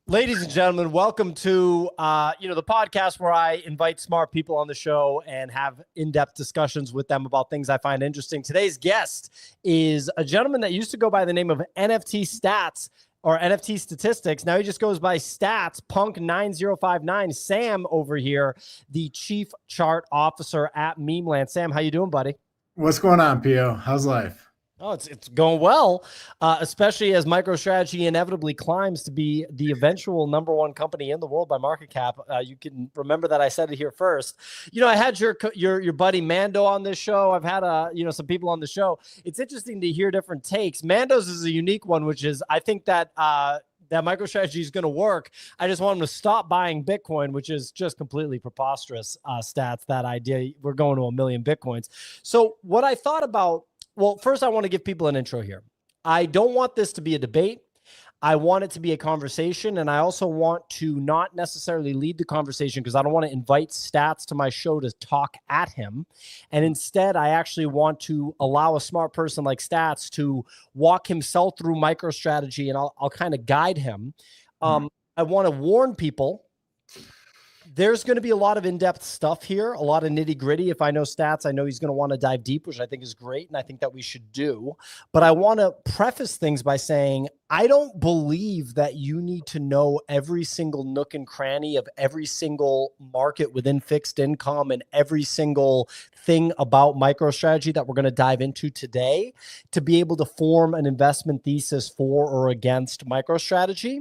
Ladies and gentlemen, welcome to the podcast where I invite smart people on the show and have in-depth discussions with them about things I find interesting. Today's guest is a gentleman that used to go by the name of NFT Stats or NFT Statistics. Now he just goes by Stats, Punk 9059. Sam over here, the Chief Chart Officer at Memeland. Sam, how you doing, buddy? What's going on, Pio? How's life? Oh, it's going well, especially as MicroStrategy inevitably climbs to be the eventual #1 company in the world by market cap. You can remember that I said it here first. I had your buddy Mando on this show. I've had some people on the show. It's interesting to hear different takes. Mando's is a unique one, which is I think that that MicroStrategy is going to work. I just want them to stop buying Bitcoin, which is just completely preposterous. Stats, that idea. We're going to 1 million Bitcoins. So what I thought about. Well, first, I want to give people an intro here. I don't want this to be a debate. I want it to be a conversation, and I also want to not necessarily lead the conversation because I don't want to invite Stats to my show to talk at him. And instead, I actually want to allow a smart person like Stats to walk himself through MicroStrategy, and I'll kind of guide him. I want to warn people. There's going to be a lot of in-depth stuff here, a lot of nitty-gritty. If I know Stats, I know he's going to want to dive deep, which I think is great, and I think that we should do. But I want to preface things by saying I don't believe that you need to know every single nook and cranny of every single market within fixed income and every single thing about MicroStrategy that we're going to dive into today to be able to form an investment thesis for or against MicroStrategy.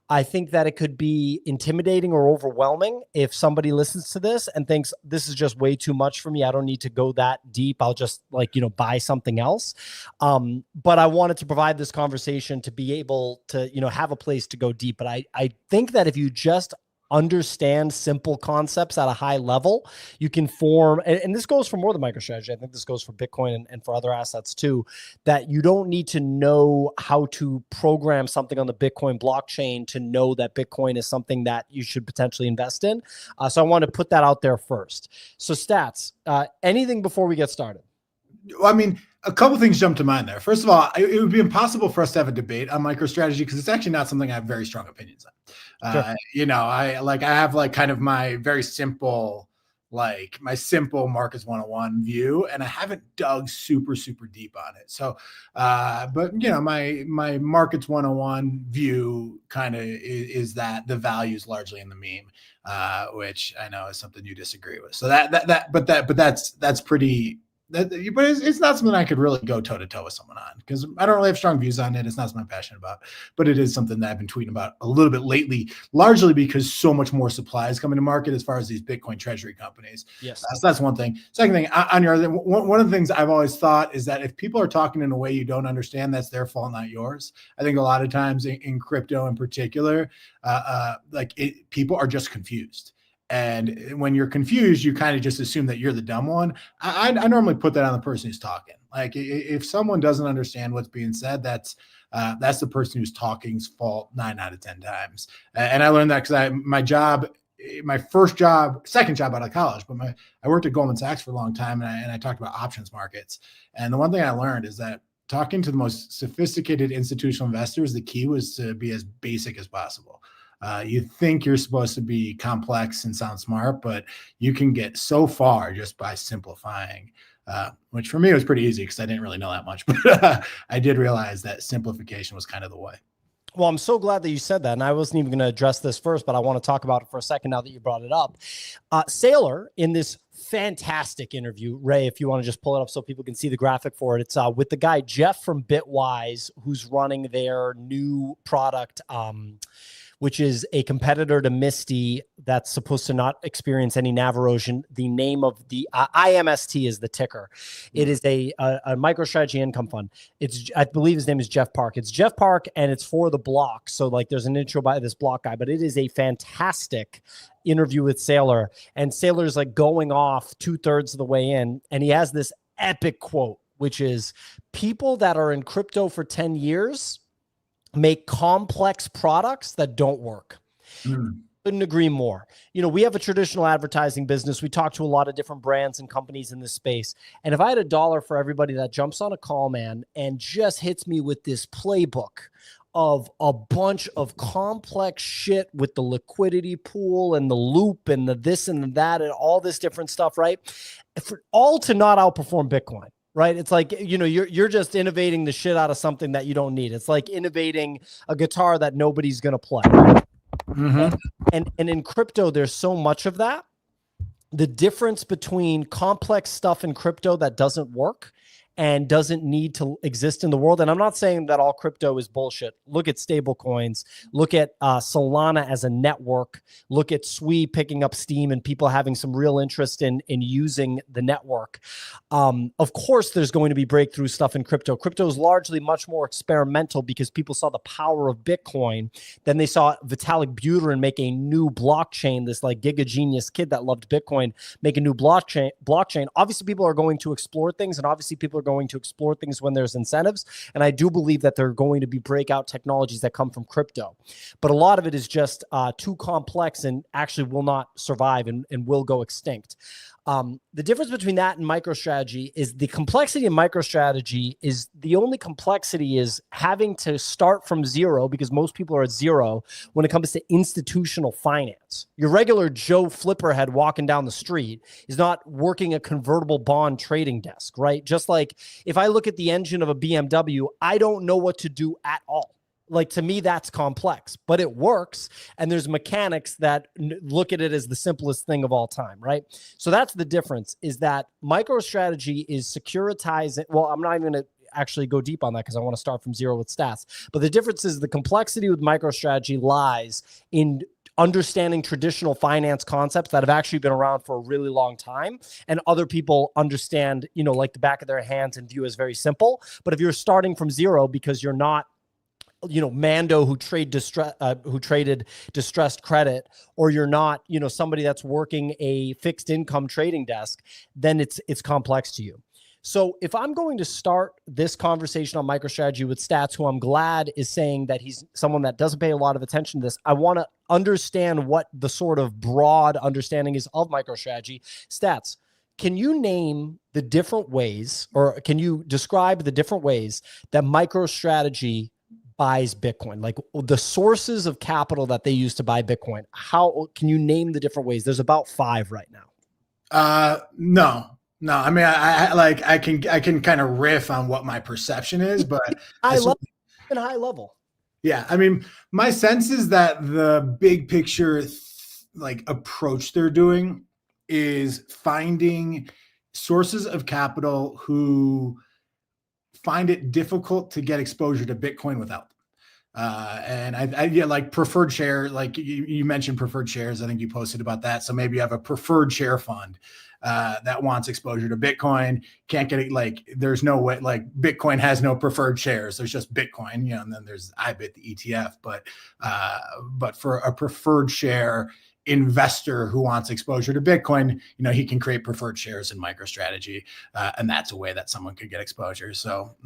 I think that it could be intimidating or overwhelming if somebody listens to this and thinks this is just way too much for me. I don't need to go that deep. I'll just buy something else. But I wanted to provide this conversation to be able to, have a place to go deep. But I think that if you just understand simple concepts at a high level, you can form, and this goes for more than MicroStrategy. I think this goes for Bitcoin and for other assets too, that you don't need to know how to program something on the Bitcoin blockchain to know that Bitcoin is something that you should potentially invest in. So I want to put that out there first. So Stats, anything before we get started? I mean, a couple things jump to mind there. First of all, it would be impossible for us to have a debate on MicroStrategy because it's actually not something I have very strong opinions on. Sure. I have kind of my very simple, my simple Markets 101 view, and I haven't dug super deep on it. So, but my Markets 101 view kind of is that the value is largely in the meme, which I know is something you disagree with. So that's pretty. But it's not something I could really go toe to toe with someone on because I don't really have strong views on it. It's not something I'm passionate about, but it is something that I've been tweeting about a little bit lately, largely because so much more supply is coming to market as far as these Bitcoin treasury companies. Yes. So that's one thing. Second thing, on your other, one of the things I've always thought is that if people are talking in a way you don't understand, that's their fault, not yours. I think a lot of times in crypto in particular, people are just confused. And when you're confused, you kind of just assume that you're the dumb one. I normally put that on the person who's talking. Like if someone doesn't understand what's being said, that's the person who's talking's fault 9 out of 10 times. And I learned that because my second job out of college, but I worked at Goldman Sachs for a long time, and I talked about options markets. And the one thing I learned is that talking to the most sophisticated institutional investors, the key was to be as basic as possible. You think you're supposed to be complex and sound smart, but you can get so far just by simplifying, which for me was pretty easy because I didn't really know that much. But I did realize that simplification was kind of the way. Well, I'm so glad that you said that. And I wasn't even going to address this first, but I want to talk about it for a second now that you brought it up. Saylor, in this fantastic interview, Ray, if you want to just pull it up so people can see the graphic for it, it's with the guy, Jeff from Bitwise, who's running their new product, which is a competitor to Misty that's supposed to not experience any NAV erosion. The name of the IMST is the ticker. It is a MicroStrategy income fund. I believe his name is Jeff Park. It's Jeff Park, and it's for the block. So there's an intro by this block guy, but it is a fantastic interview with Saylor. And Saylor's going off 2/3 of the way in, and he has this epic quote, which is, people that are in crypto for 10 years make complex products that don't work. Couldn't agree more. We have a traditional advertising business. We talk to a lot of different brands and companies in this space. And if I had $1 for everybody that jumps on a call, man, and just hits me with this playbook of a bunch of complex shit with the liquidity pool and the loop and the this and the that and all this different stuff, right? For all to not outperform Bitcoin, right? It's like, you know, you're just innovating the shit out of something that you don't need. It's like innovating a guitar that nobody's going to play. And in crypto, there's so much of that. The difference between complex stuff in crypto that doesn't work and doesn't need to exist in the world. And I'm not saying that all crypto is bullshit. Look at stable coins. Look at Solana as a network. Look at Sui picking up steam and people having some real interest in using the network. Of course, there's going to be breakthrough stuff in crypto. Crypto is largely much more experimental because people saw the power of Bitcoin. Then they saw Vitalik Buterin make a new blockchain, this like giga genius kid that loved Bitcoin, make a new blockchain. Obviously, people are going to explore things, and obviously people are going to explore things when there's incentives. And I do believe that there are going to be breakout technologies that come from crypto. But a lot of it is just too complex and actually will not survive and will go extinct. The difference between that and MicroStrategy is the complexity in MicroStrategy is the only complexity is having to start from zero, because most people are at zero when it comes to institutional finance. Your regular Joe Flipperhead walking down the street is not working a convertible bond trading desk, right? Just like if I look at the engine of a BMW, I don't know what to do at all. Like, to me, that's complex, but it works. And there's mechanics that look at it as the simplest thing of all time, right? So that's the difference, is that MicroStrategy is securitizing. Well, I'm not even going to actually go deep on that because I want to start from zero with stats. But the difference is the complexity with MicroStrategy lies in understanding traditional finance concepts that have actually been around for a really long time, and other people understand, you know, like the back of their hands and view as very simple. But if you're starting from zero because you're not, you know, Mando who traded distressed credit, or you're not, you know, somebody that's working a fixed income trading desk, then it's complex to you. So if I'm going to start this conversation on MicroStrategy with Stats, who I'm glad is saying that he's someone that doesn't pay a lot of attention to this, I want to understand what the sort of broad understanding is of MicroStrategy. Stats, can you name the different ways, or can you describe the different ways that MicroStrategy buys Bitcoin, like the sources of capital that they use to buy Bitcoin? How can you name the different ways? There's about 5 right now. No. I mean, I can kind of riff on what my perception is, but high level. Yeah. I mean, my sense is that the big picture, like, approach they're doing is finding sources of capital who find it difficult to get exposure to Bitcoin without them. And yeah, like preferred share, like you mentioned preferred shares. I think you posted about that. So maybe you have a preferred share fund that wants exposure to Bitcoin, can't get it. Like, there's no way, like Bitcoin has no preferred shares. There's just Bitcoin, you know, and then there's IBIT, the ETF. But for a preferred share investor who wants exposure to Bitcoin, you know, he can create preferred shares in MicroStrategy, and that's a way that someone could get exposure. So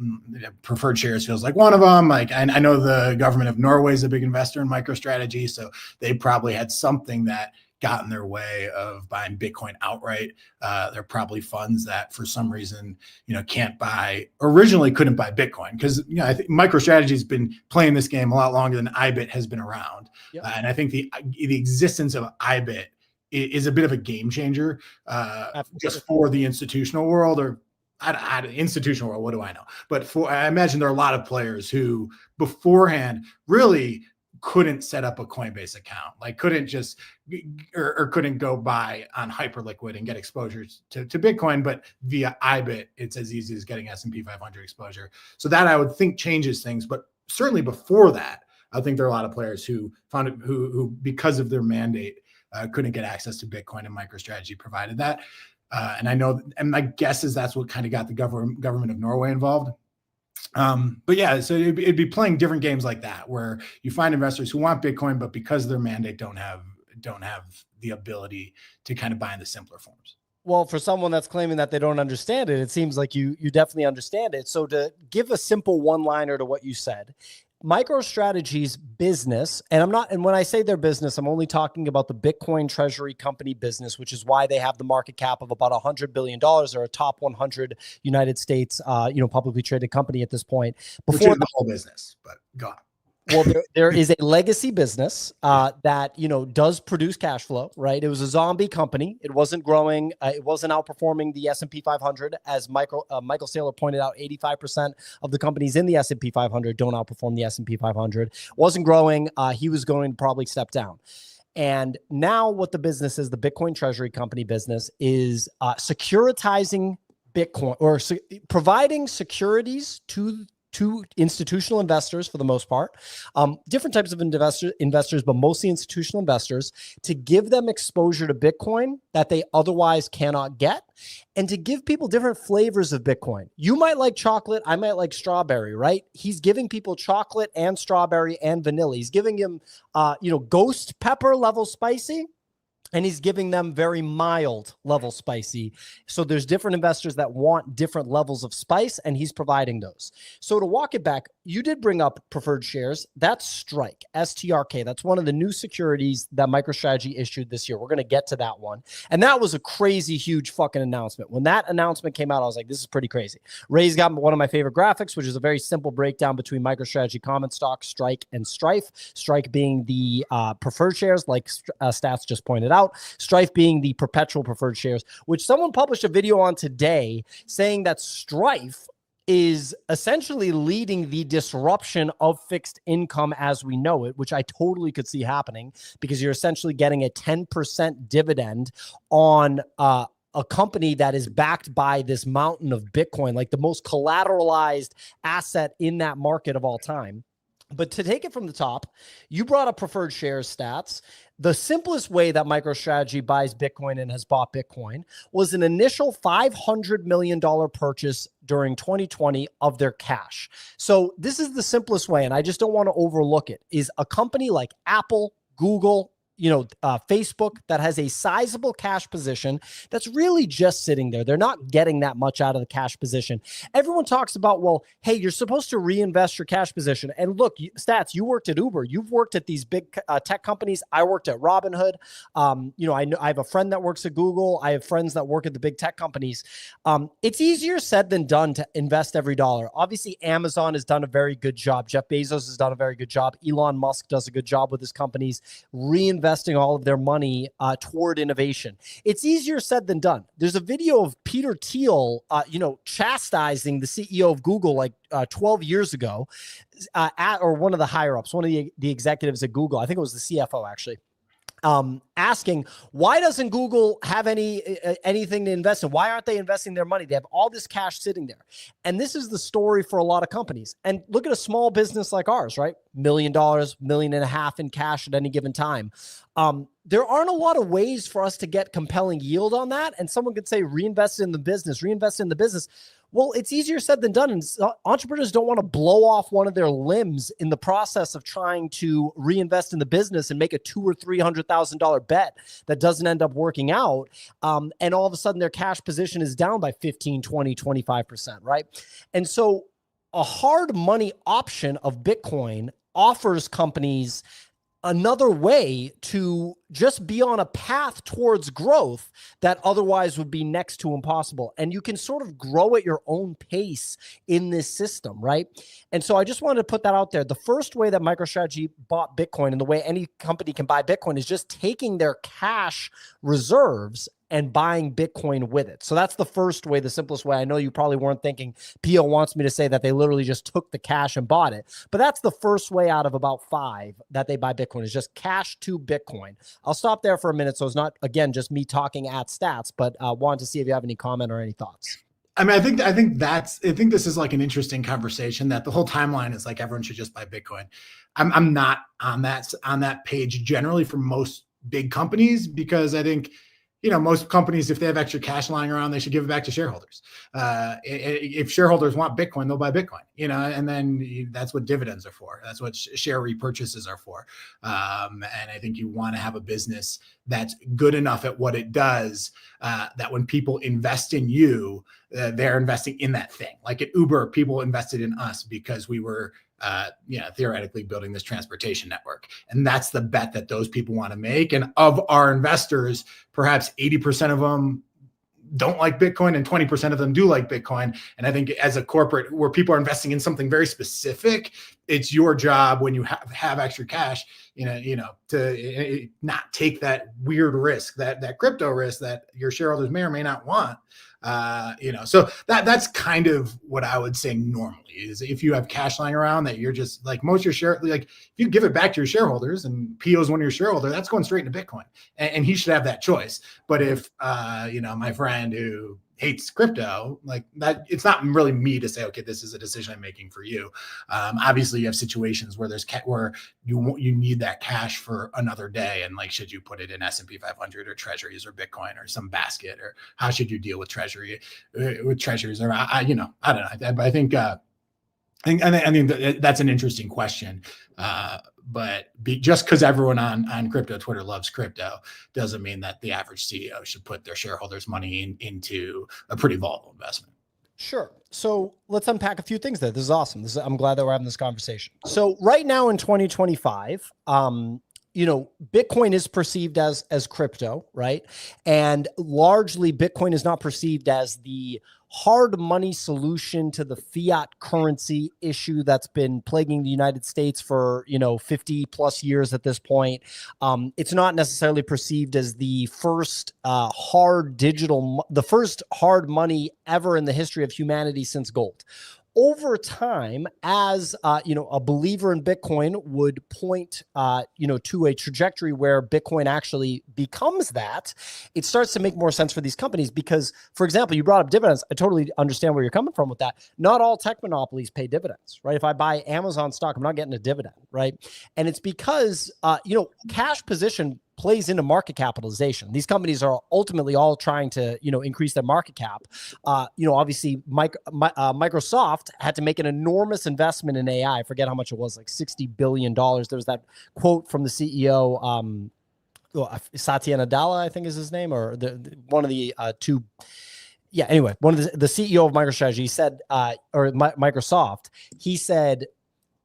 preferred shares feels like one of them. Like, I know the government of Norway is a big investor in MicroStrategy, so they probably had something that got in their way of buying Bitcoin outright. They're probably funds that for some reason, you know, originally couldn't buy Bitcoin, because, you know, I think MicroStrategy has been playing this game a lot longer than IBIT has been around. Yep. And I think the existence of IBIT is a bit of a game changer, just for the institutional world, or institutional world, what do I know? But I imagine there are a lot of players who beforehand really couldn't set up a Coinbase account, like couldn't just or couldn't go buy on Hyperliquid and get exposure to Bitcoin, but via IBIT, it's as easy as getting S&P 500 exposure. So that, I would think, changes things. But certainly before that, I think there are a lot of players who found it, who because of their mandate, couldn't get access to Bitcoin, and MicroStrategy provided that. And I know, and my guess is that's what kind of got the government of Norway involved. But yeah, so it'd be playing different games like that, where you find investors who want Bitcoin, but because of their mandate don't have the ability to kind of buy in the simpler forms. Well, for someone that's claiming that they don't understand it, it seems like you definitely understand it. So to give a simple one-liner to what you said, MicroStrategy's business, and when I say their business, I'm only talking about the Bitcoin treasury company business, which is why they have the market cap of about $100 billion. They're a top 100 United States, publicly traded company at this point. Before the whole business, but go on. Well, there is a legacy business that, does produce cash flow, right? It was a zombie company. It wasn't growing. It wasn't outperforming the S&P 500. As Michael Saylor pointed out, 85% of the companies in the S&P 500 don't outperform the S&P 500. Wasn't growing. He was going to probably step down. And now what the business is, the Bitcoin treasury company business, is securitizing Bitcoin, or providing securities to institutional investors for the most part, different types of investors, but mostly institutional investors, to give them exposure to Bitcoin that they otherwise cannot get, and to give people different flavors of Bitcoin. You might like chocolate, I might like strawberry, right? He's giving people chocolate and strawberry and vanilla. He's giving them, ghost pepper level spicy, and he's giving them very mild level spicy. So there's different investors that want different levels of spice, and he's providing those. So to walk it back, you did bring up preferred shares. That's Strike, STRK. That's one of the new securities that MicroStrategy issued this year. We're going to get to that one. And that was a crazy, huge fucking announcement. When that announcement came out, I was like, this is pretty crazy. Ray's got one of my favorite graphics, which is a very simple breakdown between MicroStrategy common stock, Strike, and Strife. Strike being the preferred shares, like Stats just pointed out. Strife being the perpetual preferred shares, which someone published a video on today saying that Strife is essentially leading the disruption of fixed income as we know it, which I totally could see happening, because you're essentially getting a 10% dividend on a company that is backed by this mountain of Bitcoin, like the most collateralized asset in that market of all time. But to take it from the top, you brought up preferred shares Stats. The simplest way that MicroStrategy buys Bitcoin and has bought Bitcoin was an initial $500 million purchase during 2020 of their cash. So this is the simplest way, and I just don't want to overlook it, is a company like Apple, Google, Facebook, that has a sizable cash position that's really just sitting there. They're not getting that much out of the cash position. Everyone talks about, well, hey, you're supposed to reinvest your cash position. And look, Stats, you worked at Uber. You've worked at these big tech companies. I worked at Robinhood. I have a friend that works at Google. I have friends that work at the big tech companies. It's easier said than done to invest every dollar. Obviously, Amazon has done a very good job. Jeff Bezos has done a very good job. Elon Musk does a good job with his companies, reinvesting all of their money toward innovation. It's easier said than done. There's a video of Peter Thiel, chastising the CEO of Google like 12 years ago, or one of the higher ups, one of the executives at Google. I think it was the CFO actually. Asking, why doesn't Google have anything to invest in? Why aren't they investing their money? They have all this cash sitting there. And this is the story for a lot of companies. And look at a small business like ours, right? $1 million, $1.5 million in cash at any given time. There aren't a lot of ways for us to get compelling yield on that. And someone could say, reinvest in the business. Well, it's easier said than done. And entrepreneurs don't want to blow off one of their limbs in the process of trying to reinvest in the business and make a $200,000 or $300,000 bet that doesn't end up working out. And all of a sudden their cash position is down by 15, 20, 25%, right? And so a hard money option of Bitcoin offers companies another way to just be on a path towards growth that otherwise would be next to impossible. And you can sort of grow at your own pace in this system, right? And so I just wanted to put that out there. The first way that MicroStrategy bought Bitcoin, and the way any company can buy Bitcoin, is just taking their cash reserves and buying Bitcoin with it. So that's the first way, the simplest way. I know you probably weren't thinking Pio wants me to say that they literally just took the cash and bought it, but that's the first way out of about 5 that they buy Bitcoin, is just cash to Bitcoin. I'll stop there for a minute. So it's not, again, just me talking at Stats, but wanted to see if you have any comment or any thoughts. I mean, I think this is like an interesting conversation, that the whole timeline is like everyone should just buy Bitcoin. I'm not on that page generally for most big companies, because I think, most companies, if they have extra cash lying around, they should give it back to shareholders. If shareholders want Bitcoin, they'll buy Bitcoin, and then that's what dividends are for. That's what share repurchases are for. And I think you want to have a business that's good enough at what it does, that when people invest in you, they're investing in that thing. Like at Uber, people invested in us because we were theoretically building this transportation network. And that's the bet that those people want to make. And of our investors, perhaps 80% of them don't like Bitcoin and 20% of them do like Bitcoin. And I think as a corporate where people are investing in something very specific, it's your job when you have extra cash, to not take that weird risk, that crypto risk that your shareholders may or may not want. So that's kind of what I would say normally is if you have cash lying around that you're just like most of your share, like if you give it back to your shareholders and PO is one of your shareholders, that's going straight into Bitcoin, and he should have that choice. But if, my friend who hates crypto like that, it's not really me to say, okay, this is a decision I'm making for you. Obviously you have situations where where you need that cash for another day. And like, should you put it in S&P 500 or treasuries or Bitcoin or some basket, or how should you deal with treasuries or I don't know. I think that's an interesting question. But just because everyone on crypto Twitter loves crypto doesn't mean that the average CEO should put their shareholders' money into a pretty volatile investment. Sure. So let's unpack a few things there. This is awesome. I'm glad that we're having this conversation. So right now in 2025, Bitcoin is perceived as crypto, right? And largely Bitcoin is not perceived as the hard money solution to the fiat currency issue that's been plaguing the United States for, 50 plus years at this point. It's not necessarily perceived as the first the first hard money ever in the history of humanity since gold. Over time, as a believer in Bitcoin would point, to a trajectory where Bitcoin actually becomes that, it starts to make more sense for these companies because, for example, you brought up dividends. I totally understand where you're coming from with that. Not all tech monopolies pay dividends, right? If I buy Amazon stock, I'm not getting a dividend, right? And it's because, cash position plays into market capitalization. These companies are ultimately all trying to, increase their market cap. Obviously Microsoft had to make an enormous investment in AI. I forget how much it was, like $60 billion. There was that quote from the CEO, Satya Nadella, I think is his name, or one of the two. Yeah. Anyway, one of the CEO of MicroStrategy said, Microsoft, he said,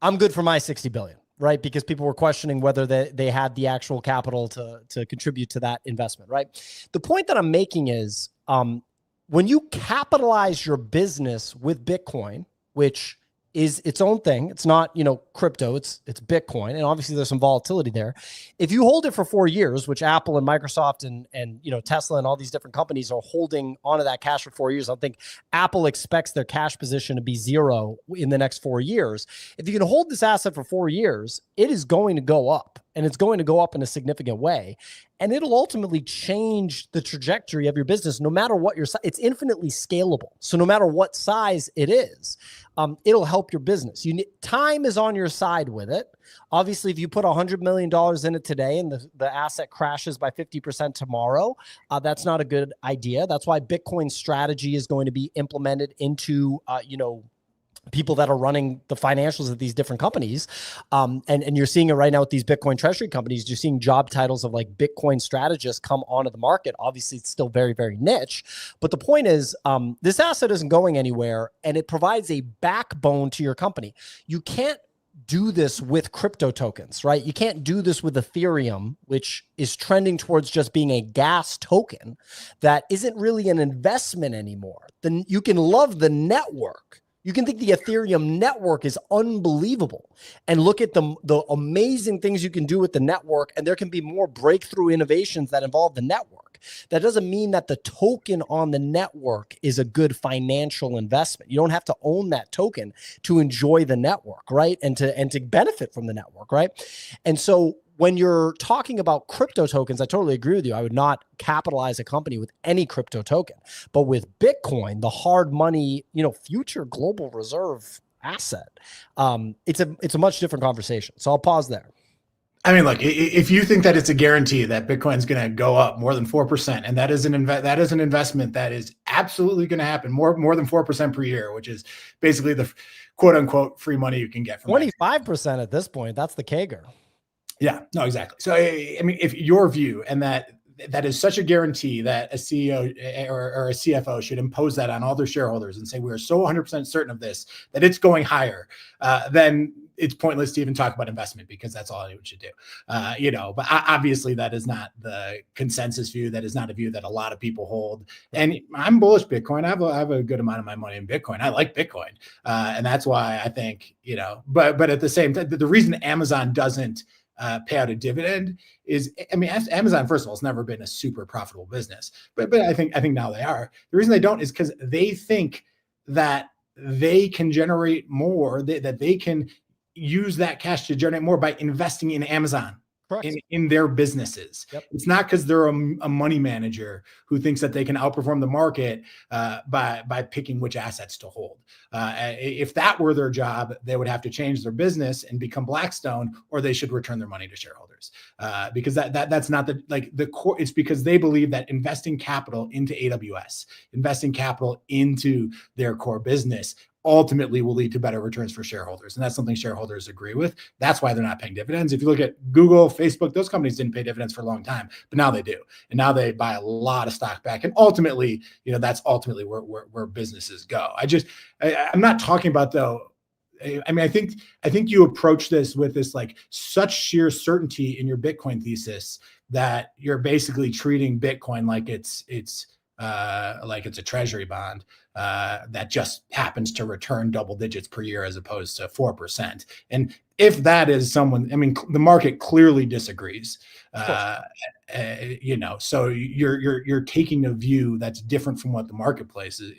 I'm good for my 60 billion. Right? Because people were questioning whether they had the actual capital to contribute to that investment, right? The point that I'm making is when you capitalize your business with Bitcoin, which is its own thing, it's not, crypto, it's Bitcoin. And obviously there's some volatility there. If you hold it for 4 years, which Apple and Microsoft and Tesla and all these different companies are holding onto that cash for 4 years, I think Apple expects their cash position to be zero in the next 4 years. If you can hold this asset for 4 years, it is going to go up, and it's going to go up in a significant way. And it'll ultimately change the trajectory of your business, no matter what it's infinitely scalable. So no matter what size it is, it'll help your business. Time is on your side with it. Obviously, if you put $100 million in it today and the asset crashes by 50% tomorrow, that's not a good idea. That's why Bitcoin strategy is going to be implemented into, people that are running the financials of these different companies. And you're seeing it right now with these Bitcoin treasury companies. You're seeing job titles of like Bitcoin strategists come onto the market. Obviously, it's still very, very niche. But the point is, this asset isn't going anywhere, and it provides a backbone to your company. You can't do this with crypto tokens, right? You can't do this with Ethereum, which is trending towards just being a gas token that isn't really an investment anymore. Then you can love the network. You can think the Ethereum network is unbelievable and look at the amazing things you can do with the network. And there can be more breakthrough innovations that involve the network. That doesn't mean that the token on the network is a good financial investment. You don't have to own that token to enjoy the network, right? And to benefit from the network, right? And so when you're talking about crypto tokens, I totally agree with you. I would not capitalize a company with any crypto token, but with Bitcoin, the hard money, future global reserve asset, it's a much different conversation. So I'll pause there. I mean, look, if you think that it's a guarantee that Bitcoin's going to go up more than 4%, and that is an investment that is absolutely going to happen more than 4% per year, which is basically the quote unquote free money you can get from 25% at this point. That's the CAGR. Yeah, no, exactly. So, I mean, if your view and that is such a guarantee that a CEO or a CFO should impose that on all their shareholders and say, we're so 100% certain of this, that it's going higher, then it's pointless to even talk about investment because that's all anyone should do. But obviously that is not the consensus view. That is not a view that a lot of people hold. And I'm bullish Bitcoin. I have a good amount of my money in Bitcoin. I like Bitcoin. And that's why I think, but at the same time, the reason Amazon doesn't pay out a dividend is, Amazon, first of all, has never been a super profitable business, but I think now they are. The reason they don't is because they think that they can generate more, that they can use that cash to generate more by investing in Amazon. In their businesses. Yep. It's not because they're a money manager who thinks that they can outperform the market by picking which assets to hold. If that were their job, they would have to change their business and become Blackstone, or they should return their money to shareholders. Because that's not the core. It's because they believe that investing capital into AWS, investing capital into their core business, ultimately will lead to better returns for shareholders. And that's something shareholders agree with. That's why they're not paying dividends. If you look at Google, Facebook, those companies didn't pay dividends for a long time, but now they do. And now they buy a lot of stock back. And ultimately, that's ultimately where businesses go. I'm not talking about though. I think you approach this with this such sheer certainty in your Bitcoin thesis that you're basically treating Bitcoin like it's a treasury bond that just happens to return double digits per year as opposed to 4%. And if that is the market clearly disagrees. So you're taking a view that's different from what the marketplace is.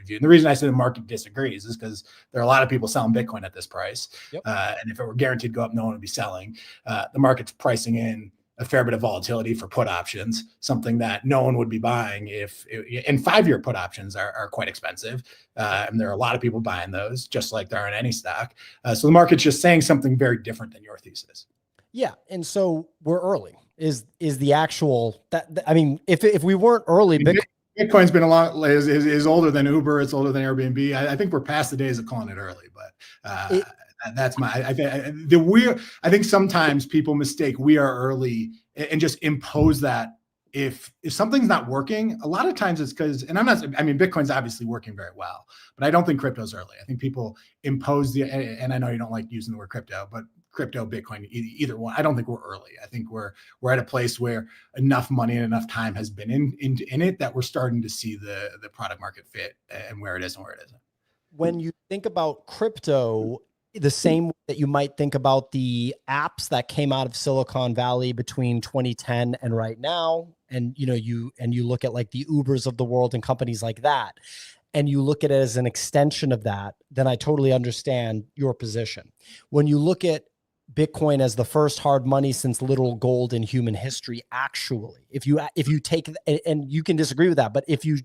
And the reason I say the market disagrees is because there are a lot of people selling Bitcoin at this price. Yep. And if it were guaranteed to go up, no one would be selling. The market's pricing in a fair bit of volatility for put options, something that no one would be buying and 5-year put options are quite expensive. And there are a lot of people buying those, just like there are in any stock. So the market's just saying something very different than your thesis. Yeah. And so we're early is the actual if we weren't early, Bitcoin's been is older than Uber. It's older than Airbnb. I think we're past the days of calling it early, but that's I think sometimes people mistake we are early and just impose that. If something's not working, a lot of times it's because, and Bitcoin's obviously working very well, but I don't think crypto's early. I think people impose and I know you don't like using the word crypto, but crypto, Bitcoin, either one. I don't think we're early. I think we're at a place where enough money and enough time has been in it that we're starting to see the product market fit and where it is and where it isn't. When you think about crypto, the same that you might think about the apps that came out of Silicon Valley between 2010 and right now, and you look at the Ubers of the world and companies like that, and you look at it as an extension of that, then I totally understand your position. When you look at Bitcoin as the first hard money since literal gold in human history, actually, if you take, and you can disagree with that, but if you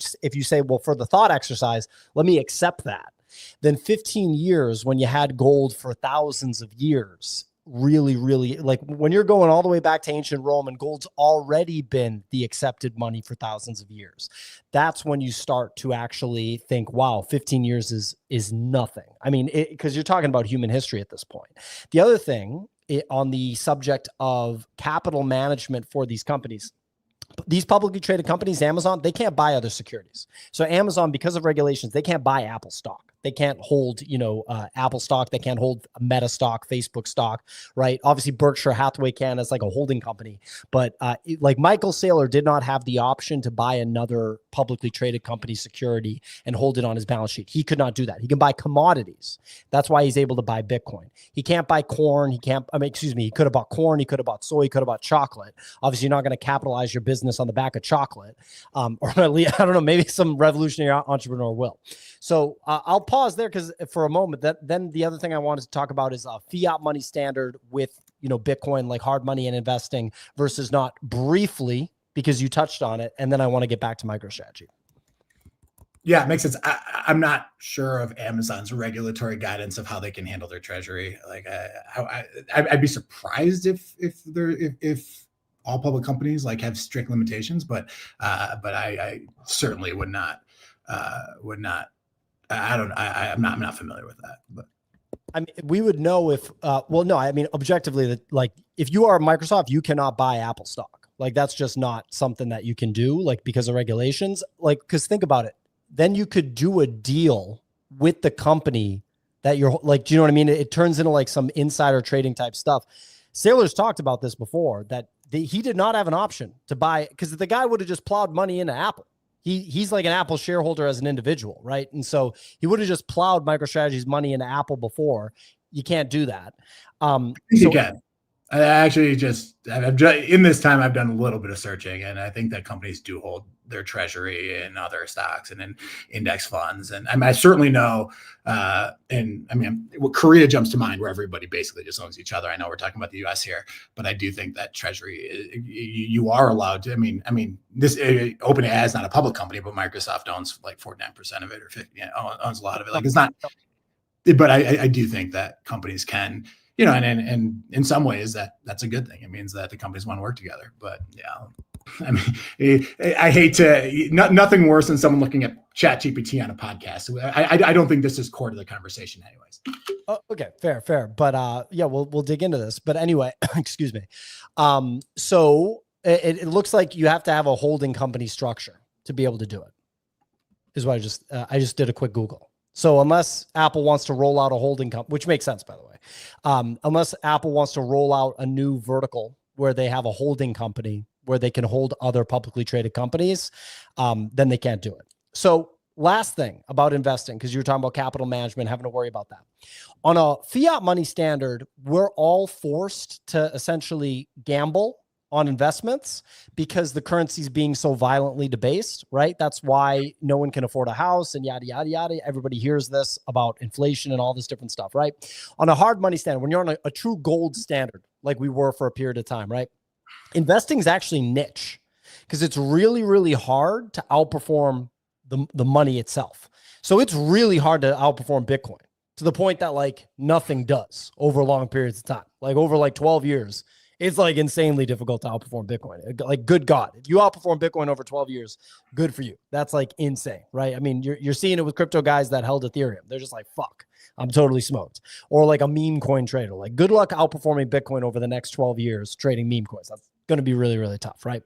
say, well, for the thought exercise, let me accept that, then 15 years when you had gold for thousands of years, really, when you're going all the way back to ancient Rome and gold's already been the accepted money for thousands of years, that's when you start to actually think, wow, 15 years is nothing. Because you're talking about human history at this point. The other thing on the subject of capital management for these companies, these publicly traded companies, Amazon, they can't buy other securities. So Amazon, because of regulations, they can't buy Apple stock. They can't hold, Apple stock. They can't hold Meta stock, Facebook stock, right? Obviously, Berkshire Hathaway can as a holding company. But Michael Saylor did not have the option to buy another publicly traded company security and hold it on his balance sheet. He could not do that. He can buy commodities. That's why he's able to buy Bitcoin. He can't buy corn. He could have bought corn. He could have bought soy. He could have bought chocolate. Obviously, you're not going to capitalize your business on the back of chocolate. Or at least, I don't know, maybe some revolutionary entrepreneur will. So I'll pause there because for a moment, then the other thing I wanted to talk about is a fiat money standard with, Bitcoin, like hard money and investing versus not, briefly, because you touched on it. And then I want to get back to MicroStrategy. Yeah, it makes sense. I'm not sure of Amazon's regulatory guidance of how they can handle their treasury. I'd be surprised if all public companies have strict limitations, but I certainly would not. I'm not familiar with that, but we would know if, objectively that if you are Microsoft, you cannot buy Apple stock. That's just not something that you can do, because of regulations. Because think about it, then you could do a deal with the company that you're like, do you know what I mean? It turns into like some insider trading type stuff. Saylor's talked about this before, that he did not have an option to buy, because the guy would have just plowed money into Apple. He's like an Apple shareholder as an individual, right? And so he would have just plowed MicroStrategy's money into Apple before. You can't do that. You can. I actually in this time, I've done a little bit of searching, and I think that companies do hold their treasury and other stocks and in index funds. And I mean, I certainly know, Korea jumps to mind, where everybody basically just owns each other. I know we're talking about the US here, but I do think that treasury, you are allowed to, this OpenAI is not a public company, but Microsoft owns like 49% of it, or 50, owns a lot of it. Like, it's not, but I do think that companies can, and in some ways that's a good thing. It means that the companies want to work together. But yeah, I hate to, nothing worse than someone looking at ChatGPT on a podcast. I don't think this is core to the conversation anyways. Oh, okay, fair. But yeah, we'll dig into this. But anyway, excuse me. So it looks like you have to have a holding company structure to be able to do it, is what I just did a quick Google. So unless Apple wants to roll out a holding company, which makes sense, by the way, unless Apple wants to roll out a new vertical where they have a holding company where they can hold other publicly traded companies, then they can't do it. So last thing about investing, because you were talking about capital management, having to worry about that. On a fiat money standard, we're all forced to essentially gamble on investments because the currency is being so violently debased, right? That's why no one can afford a house and yada, yada, yada. Everybody hears this about inflation and all this different stuff, right? On a hard money standard, when you're on a true gold standard, like we were for a period of time, right? Investing is actually niche because it's really, really hard to outperform the money itself. So it's really hard to outperform Bitcoin, to the point that like nothing does over long periods of time, like over like 12 years. It's like insanely difficult to outperform Bitcoin. Like, good God, if you outperform Bitcoin over 12 years, good for you. That's like insane, right? I mean, you're seeing it with crypto guys that held Ethereum. They're just like, fuck, I'm totally smoked. Or like a meme coin trader. Like, good luck outperforming Bitcoin over the next 12 years trading meme coins. That's going to be really, really tough, right?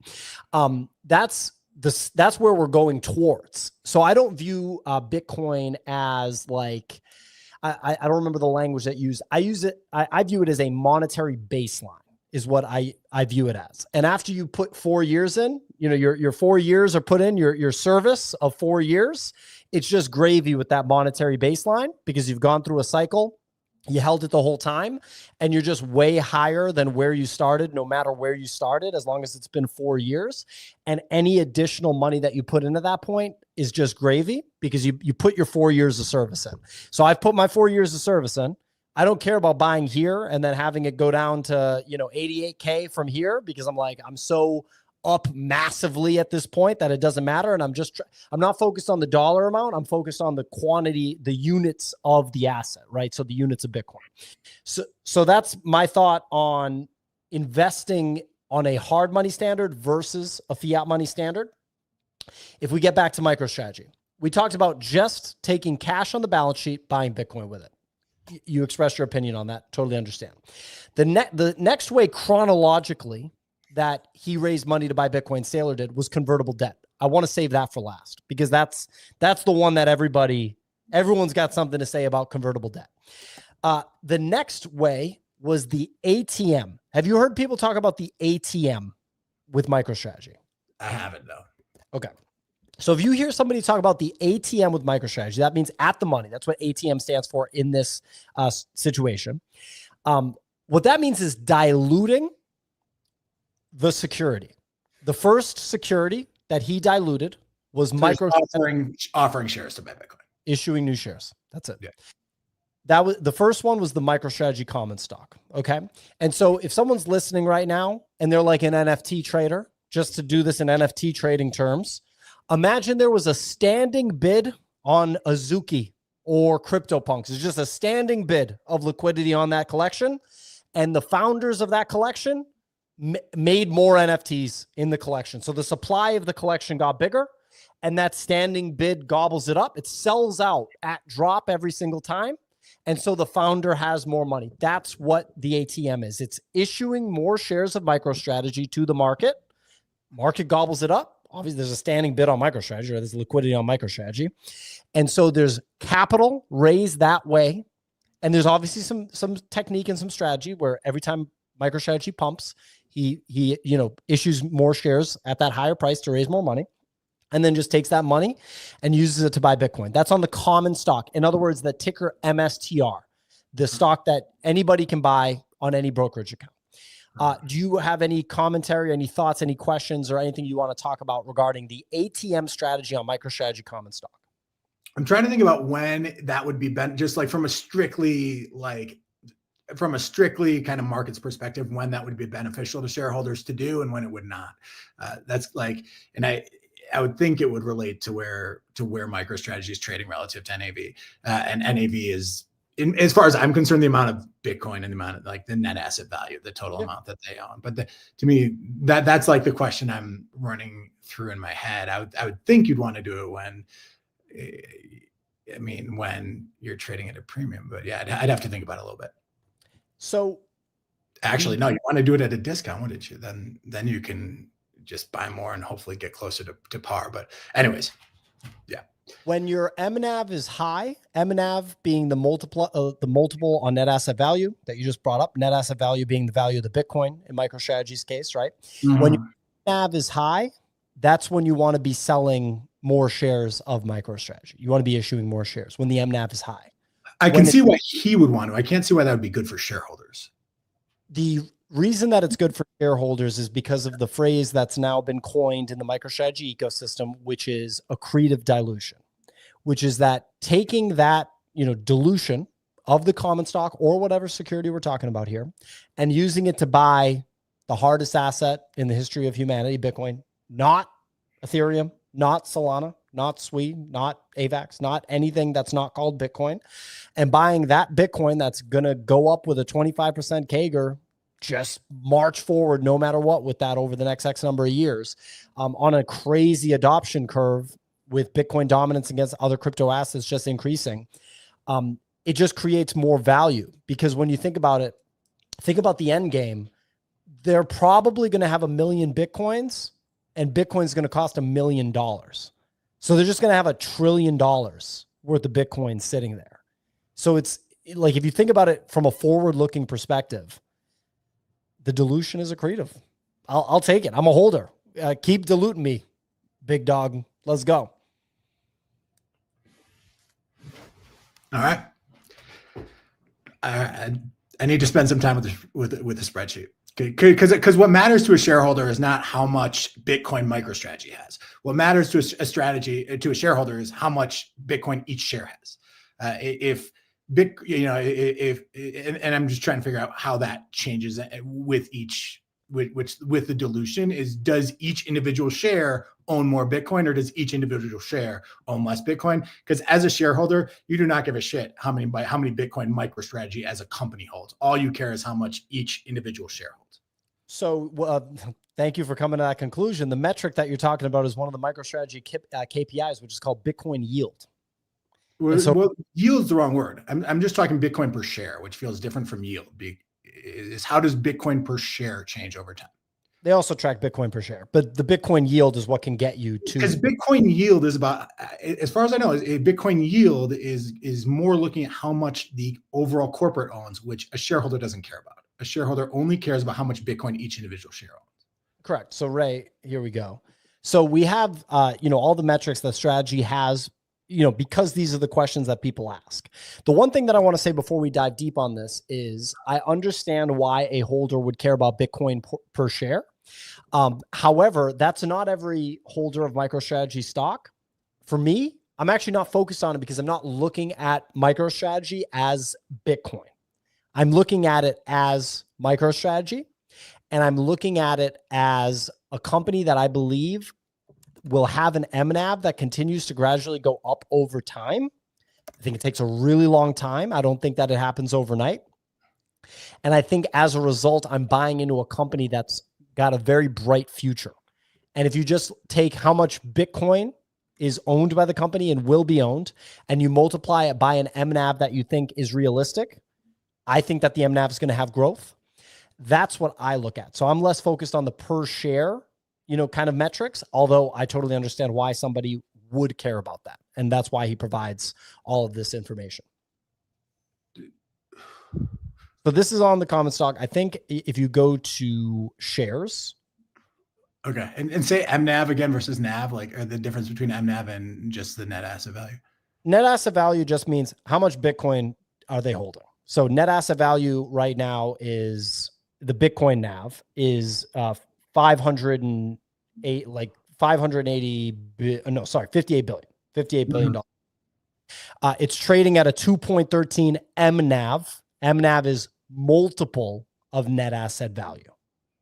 That's where we're going towards. So I don't view Bitcoin as like, I don't remember the language that used. I view it as a monetary baseline, is what I view it as. And after you put 4 years in, your 4 years are put in, your service of 4 years, it's just gravy with that monetary baseline, because you've gone through a cycle, you held it the whole time, and you're just way higher than where you started, no matter where you started, as long as it's been 4 years. And any additional money that you put into that point is just gravy, because you put your 4 years of service in. So I've put my 4 years of service in. I don't care about buying here and then having it go down to, 88K from here, because I'm so up massively at this point that it doesn't matter. And I'm not focused on the dollar amount. I'm focused on the quantity, the units of the asset, right? So the units of Bitcoin. So that's my thought on investing on a hard money standard versus a fiat money standard. If we get back to MicroStrategy, we talked about just taking cash on the balance sheet, buying Bitcoin with it. You expressed your opinion on that. Totally understand. The next way chronologically that he raised money to buy Bitcoin, Saylor did, was convertible debt. I want to save that for last, because that's the one that everyone's got something to say about convertible debt. The next way was the ATM. Have you heard people talk about the ATM with MicroStrategy? I haven't, no. Okay. So if you hear somebody talk about the ATM with MicroStrategy, that means at the money. That's what ATM stands for in this situation. What that means is diluting the security. The first security that he diluted was offering shares to buy Bitcoin, issuing new shares. That's it. Yeah. That was the first one, was the MicroStrategy common stock. Okay. And so if someone's listening right now and they're like an NFT trader, just to do this in NFT trading terms, imagine there was a standing bid on Azuki or CryptoPunks. It's just a standing bid of liquidity on that collection. And the founders of that collection made more NFTs in the collection. So the supply of the collection got bigger, and that standing bid gobbles it up. It sells out at drop every single time. And so the founder has more money. That's what the ATM is. It's issuing more shares of MicroStrategy to the market. Market gobbles it up. Obviously, there's a standing bid on MicroStrategy, or there's liquidity on MicroStrategy. And so there's capital raised that way And there's obviously some technique and some strategy where every time MicroStrategy pumps, he issues more shares at that higher price to raise more money, and then just takes that money and uses it to buy Bitcoin. That's on the common stock. In other words, the ticker MSTR, the stock that anybody can buy on any brokerage account. Do you have any commentary, any thoughts, any questions, or anything you want to talk about regarding the ATM strategy on MicroStrategy common stock? I'm trying to think about when that would be just like from a strictly kind of markets perspective, when that would be beneficial to shareholders to do and when it would not. That's like, and I would think it would relate to where MicroStrategy is trading relative to NAV. And NAV is, as far as I'm concerned, the amount of Bitcoin and the amount of like the net asset value, the total amount that they own. But to me, that's like the question I'm running through in my head. I would think you'd want to do it when you're trading at a premium. But yeah, I'd have to think about it a little bit. So actually, no, you want to do it at a discount, wouldn't you? Then you can just buy more and hopefully get closer to par. But anyways, yeah. When your MNAV is high, MNAV being the multiple on net asset value that you just brought up, net asset value being the value of the Bitcoin in MicroStrategy's case, right? Mm-hmm. When your MNAV is high, that's when you want to be selling more shares of MicroStrategy. You want to be issuing more shares when the MNAV is high. I can see why he would want to. I can't see why that would be good for shareholders. The reason that it's good for shareholders is because of the phrase that's now been coined in the MicroStrategy ecosystem, which is accretive dilution, which is that taking that, dilution of the common stock or whatever security we're talking about here and using it to buy the hardest asset in the history of humanity, Bitcoin, not Ethereum, not Solana, not SWI, not AVAX, not anything that's not called Bitcoin, and buying that Bitcoin that's going to go up with a 25% CAGR, just march forward no matter what with that over the next X number of years, on a crazy adoption curve with Bitcoin dominance against other crypto assets just increasing. It just creates more value because when you think about it, think about the end game. They're probably going to have 1 million Bitcoins and Bitcoin's going to cost $1 million. So they're just going to have $1 trillion worth of Bitcoin sitting there. So it's like, if you think about it from a forward-looking perspective, the dilution is accretive. I'll take it. I'm a holder. Keep diluting me, big dog. Let's go. All right. I need to spend some time with the spreadsheet. Because what matters to a shareholder is not how much Bitcoin MicroStrategy has. What matters to a shareholder is how much Bitcoin each share has. And I'm just trying to figure out how that changes with the dilution. Does each individual share own more Bitcoin, or does each individual share own less Bitcoin? Because as a shareholder, you do not give a shit how many Bitcoin MicroStrategy as a company holds. All you care is how much each individual share holds. So thank you for coming to that conclusion. The metric that you're talking about is one of the MicroStrategy KPIs, which is called Bitcoin yield. Well, yield's the wrong word. I'm just talking Bitcoin per share, which feels different from yield. How does Bitcoin per share change over time? They also track Bitcoin per share, but the Bitcoin yield is what can get you to. Because Bitcoin yield is about, as far as I know, Bitcoin yield is more looking at how much the overall corporate owns, which a shareholder doesn't care about. A shareholder only cares about how much Bitcoin each individual share owns. Correct. So Ray, here we go. So we have, all the metrics that strategy has, because these are the questions that people ask. The one thing that I want to say before we dive deep on this is I understand why a holder would care about Bitcoin per share. However, that's not every holder of MicroStrategy stock. For me, I'm actually not focused on it because I'm not looking at MicroStrategy as Bitcoin. I'm looking at it as MicroStrategy, and I'm looking at it as a company that I believe will have an MNAV that continues to gradually go up over time. I think it takes a really long time. I don't think that it happens overnight. And I think as a result, I'm buying into a company that's got a very bright future. And if you just take how much Bitcoin is owned by the company and will be owned, and you multiply it by an MNAV that you think is realistic, I think that the MNAV is going to have growth. That's what I look at. So I'm less focused on the per share, kind of metrics, although I totally understand why somebody would care about that. And that's why he provides all of this information. So this is on the common stock. I think if you go to shares. Okay. And say MNAV again versus NAV, like, or the difference between MNAV and just the net asset value. Net asset value just means how much Bitcoin are they holding. So net asset value right now is the Bitcoin NAV is 508, like 580, no, sorry, 58 billion, $58 billion. It's trading at a 2.13 MNAV. MNAV is multiple of net asset value.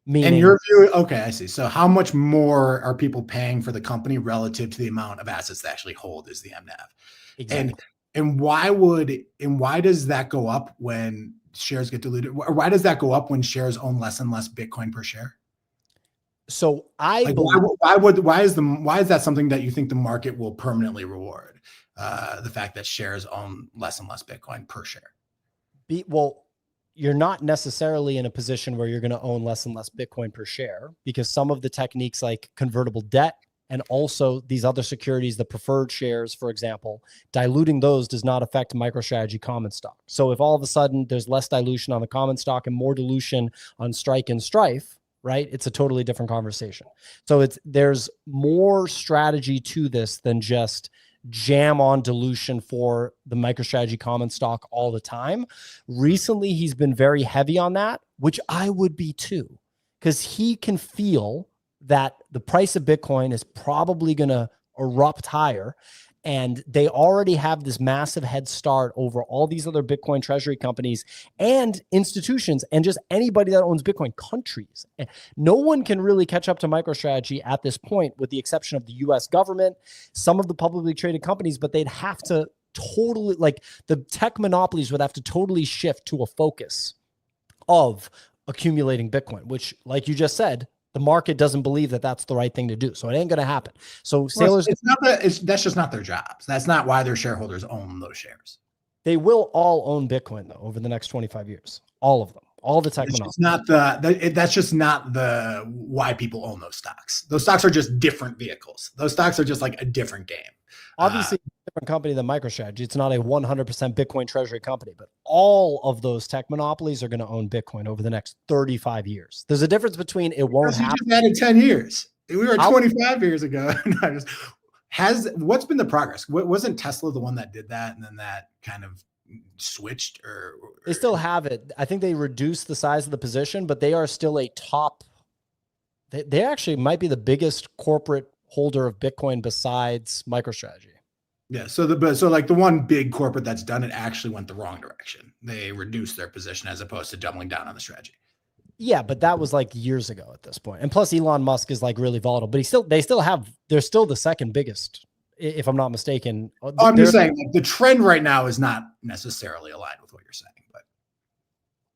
Meaning, in your view, okay, I see. So how much more are people paying for the company relative to the amount of assets they actually hold is the MNAV. exactly. And why does that go up when shares get diluted? Or why does that go up when shares own less and less Bitcoin per share? So I Like, believe, why is that something that you think the market will permanently reward? The fact that shares own less and less Bitcoin per share. well, you're not necessarily in a position where you're going to own less and less Bitcoin per share, because some of the techniques like convertible debt and also these other securities, the preferred shares, for example, diluting those does not affect MicroStrategy common stock. So if all of a sudden there's less dilution on the common stock and more dilution on Strike and Strife, right, it's a totally different conversation. So there's more strategy to this than just jam on dilution for the MicroStrategy common stock all the time. Recently, he's been very heavy on that, which I would be too, because he can feel that the price of Bitcoin is probably going to erupt higher. And they already have this massive head start over all these other Bitcoin treasury companies and institutions and just anybody that owns Bitcoin, countries. No one can really catch up to MicroStrategy at this point, with the exception of the US government, some of the publicly traded companies, but they'd have to totally, like, the tech monopolies would have to totally shift to a focus of accumulating Bitcoin, which, like you just said, the market doesn't believe that that's the right thing to do. So it ain't going to happen. So Saylor's, That's just not their jobs. That's not why their shareholders own those shares. they will all own Bitcoin though over the next 25 years. All of them, all the tech monopolies. That's just not the why people own those stocks. Those stocks are just different vehicles. Those stocks are just like a different game. Obviously, a different company than MicroStrategy. It's not a 100% Bitcoin treasury company, but all of those tech monopolies are going to own Bitcoin over the next 35 years. There's a difference between it won't happen. You just added 10 years. We were 25 years ago. What's been the progress? Wasn't Tesla the one that did that, and then that kind of switched? Or they still have it. I think they reduced the size of the position, but they are still a top. They actually might be the biggest corporate holder of Bitcoin besides MicroStrategy. Yeah. So like the one big corporate that's done it actually went the wrong direction. They reduced their position as opposed to doubling down on the strategy. Yeah, but that was like years ago at this point. And plus Elon Musk is like really volatile, but they're still the second biggest, if I'm not mistaken. I'm just saying, like, the trend right now is not necessarily aligned with what you're saying, but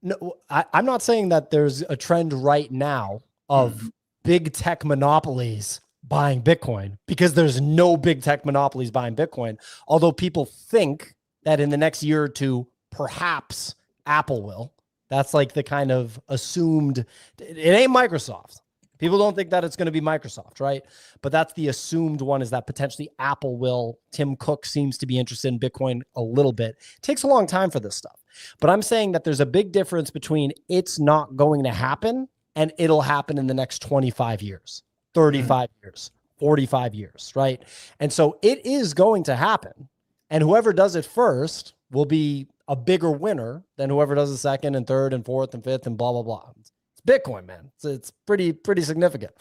no, I'm not saying that there's a trend right now of big tech monopolies buying Bitcoin, because there's no big tech monopolies buying Bitcoin. Although people think that in the next year or two, perhaps Apple will. That's like the kind of assumed. It ain't Microsoft. People don't think that it's going to be Microsoft, right? But that's the assumed one, is that potentially Apple will. Tim Cook seems to be interested in Bitcoin a little bit. It takes a long time for this stuff. But I'm saying that there's a big difference between it's not going to happen and it'll happen in the next 25 years, 35 years, 45 years, right? And so it is going to happen. And whoever does it first will be a bigger winner than whoever does the second and third and fourth and fifth and blah, blah, blah. It's Bitcoin, man. It's pretty significant.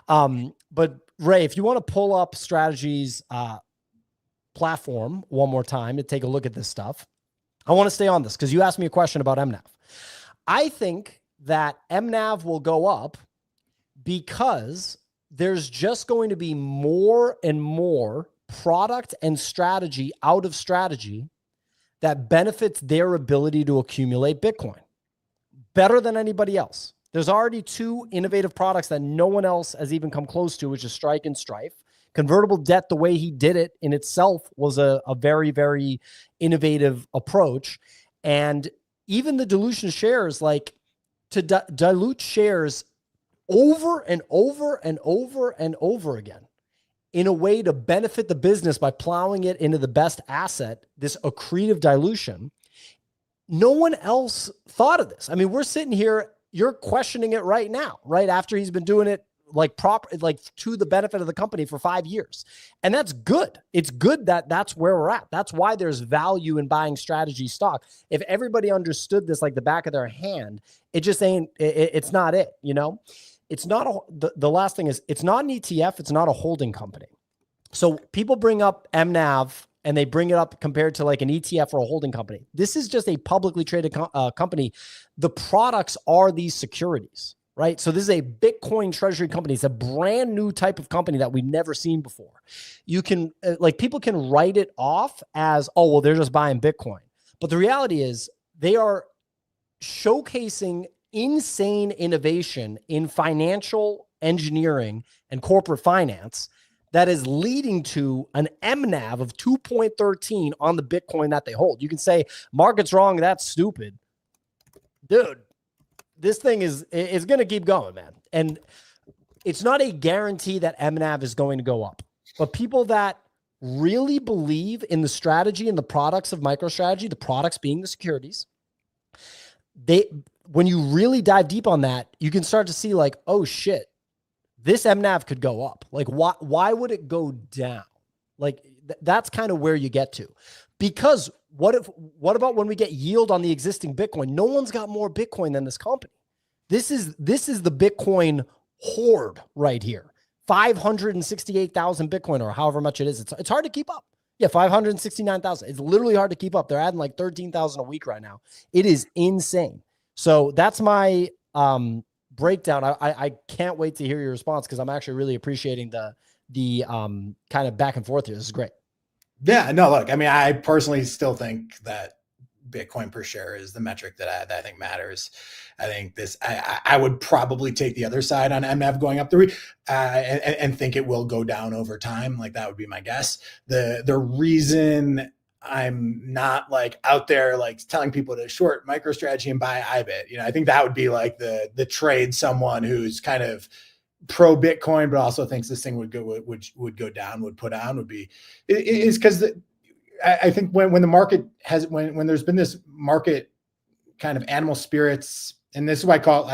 But Ray, if you want to pull up Strategy's platform one more time to take a look at this stuff, I want to stay on this because you asked me a question about MNAV. I think that MNAV will go up because there's just going to be more and more product and strategy out of Strategy that benefits their ability to accumulate Bitcoin better than anybody else. There's already two innovative products that no one else has even come close to, which is Strike and Strife. Convertible debt, the way he did it in itself, was a very, very innovative approach. And even the dilution shares, like to dilute shares over and over and over and over again in a way to benefit the business by plowing it into the best asset, this accretive dilution, no one else thought of this. I mean, we're sitting here, you're questioning it right now, right after he's been doing it like to the benefit of the company for 5 years. And that's good. It's good that that's where we're at. That's why there's value in buying strategy stock. If everybody understood this like the back of their hand, it just ain't, it's not it, you know? It's not the last thing is it's not an ETF. It's not a holding company. So people bring up MNAV and they bring it up compared to like an ETF or a holding company. This is just a publicly traded company. The products are these securities, right? So this is a Bitcoin treasury company. It's a brand new type of company that we've never seen before. You can people can write it off as, oh, well, they're just buying Bitcoin. But the reality is they are showcasing insane innovation in financial engineering and corporate finance that is leading to an MNAV of 2.13 on the Bitcoin that they hold. You can say market's wrong, that's stupid. Dude, this thing is going to keep going, man. And it's not a guarantee that MNAV is going to go up. But people that really believe in the strategy and the products of MicroStrategy, the products being the securities, when you really dive deep on that, you can start to see like, oh shit, this MNAV could go up. Like, why would it go down? Like, that's kind of where you get to. Because what about when we get yield on the existing Bitcoin? No one's got more Bitcoin than this company. This is the Bitcoin hoard right here. 568,000 Bitcoin or however much it is. It's hard to keep up. Yeah, 569,000. It's literally hard to keep up. They're adding like 13,000 a week right now. It is insane. So that's my breakdown. I can't wait to hear your response because I'm actually really appreciating the kind of back and forth here. This is great. Yeah, no, look, I mean, I personally still think that Bitcoin per share is the metric that I think matters. I think I would probably take the other side on MNAV going up and think it will go down over time. Like that would be my guess. The reason I'm not like out there like telling people to short MicroStrategy and buy IBIT, you know, I think that would be like the trade someone who's kind of pro Bitcoin, but also thinks this thing would go down, would put on, would be is because I think when the market has when there's been this market kind of animal spirits, and this is what I call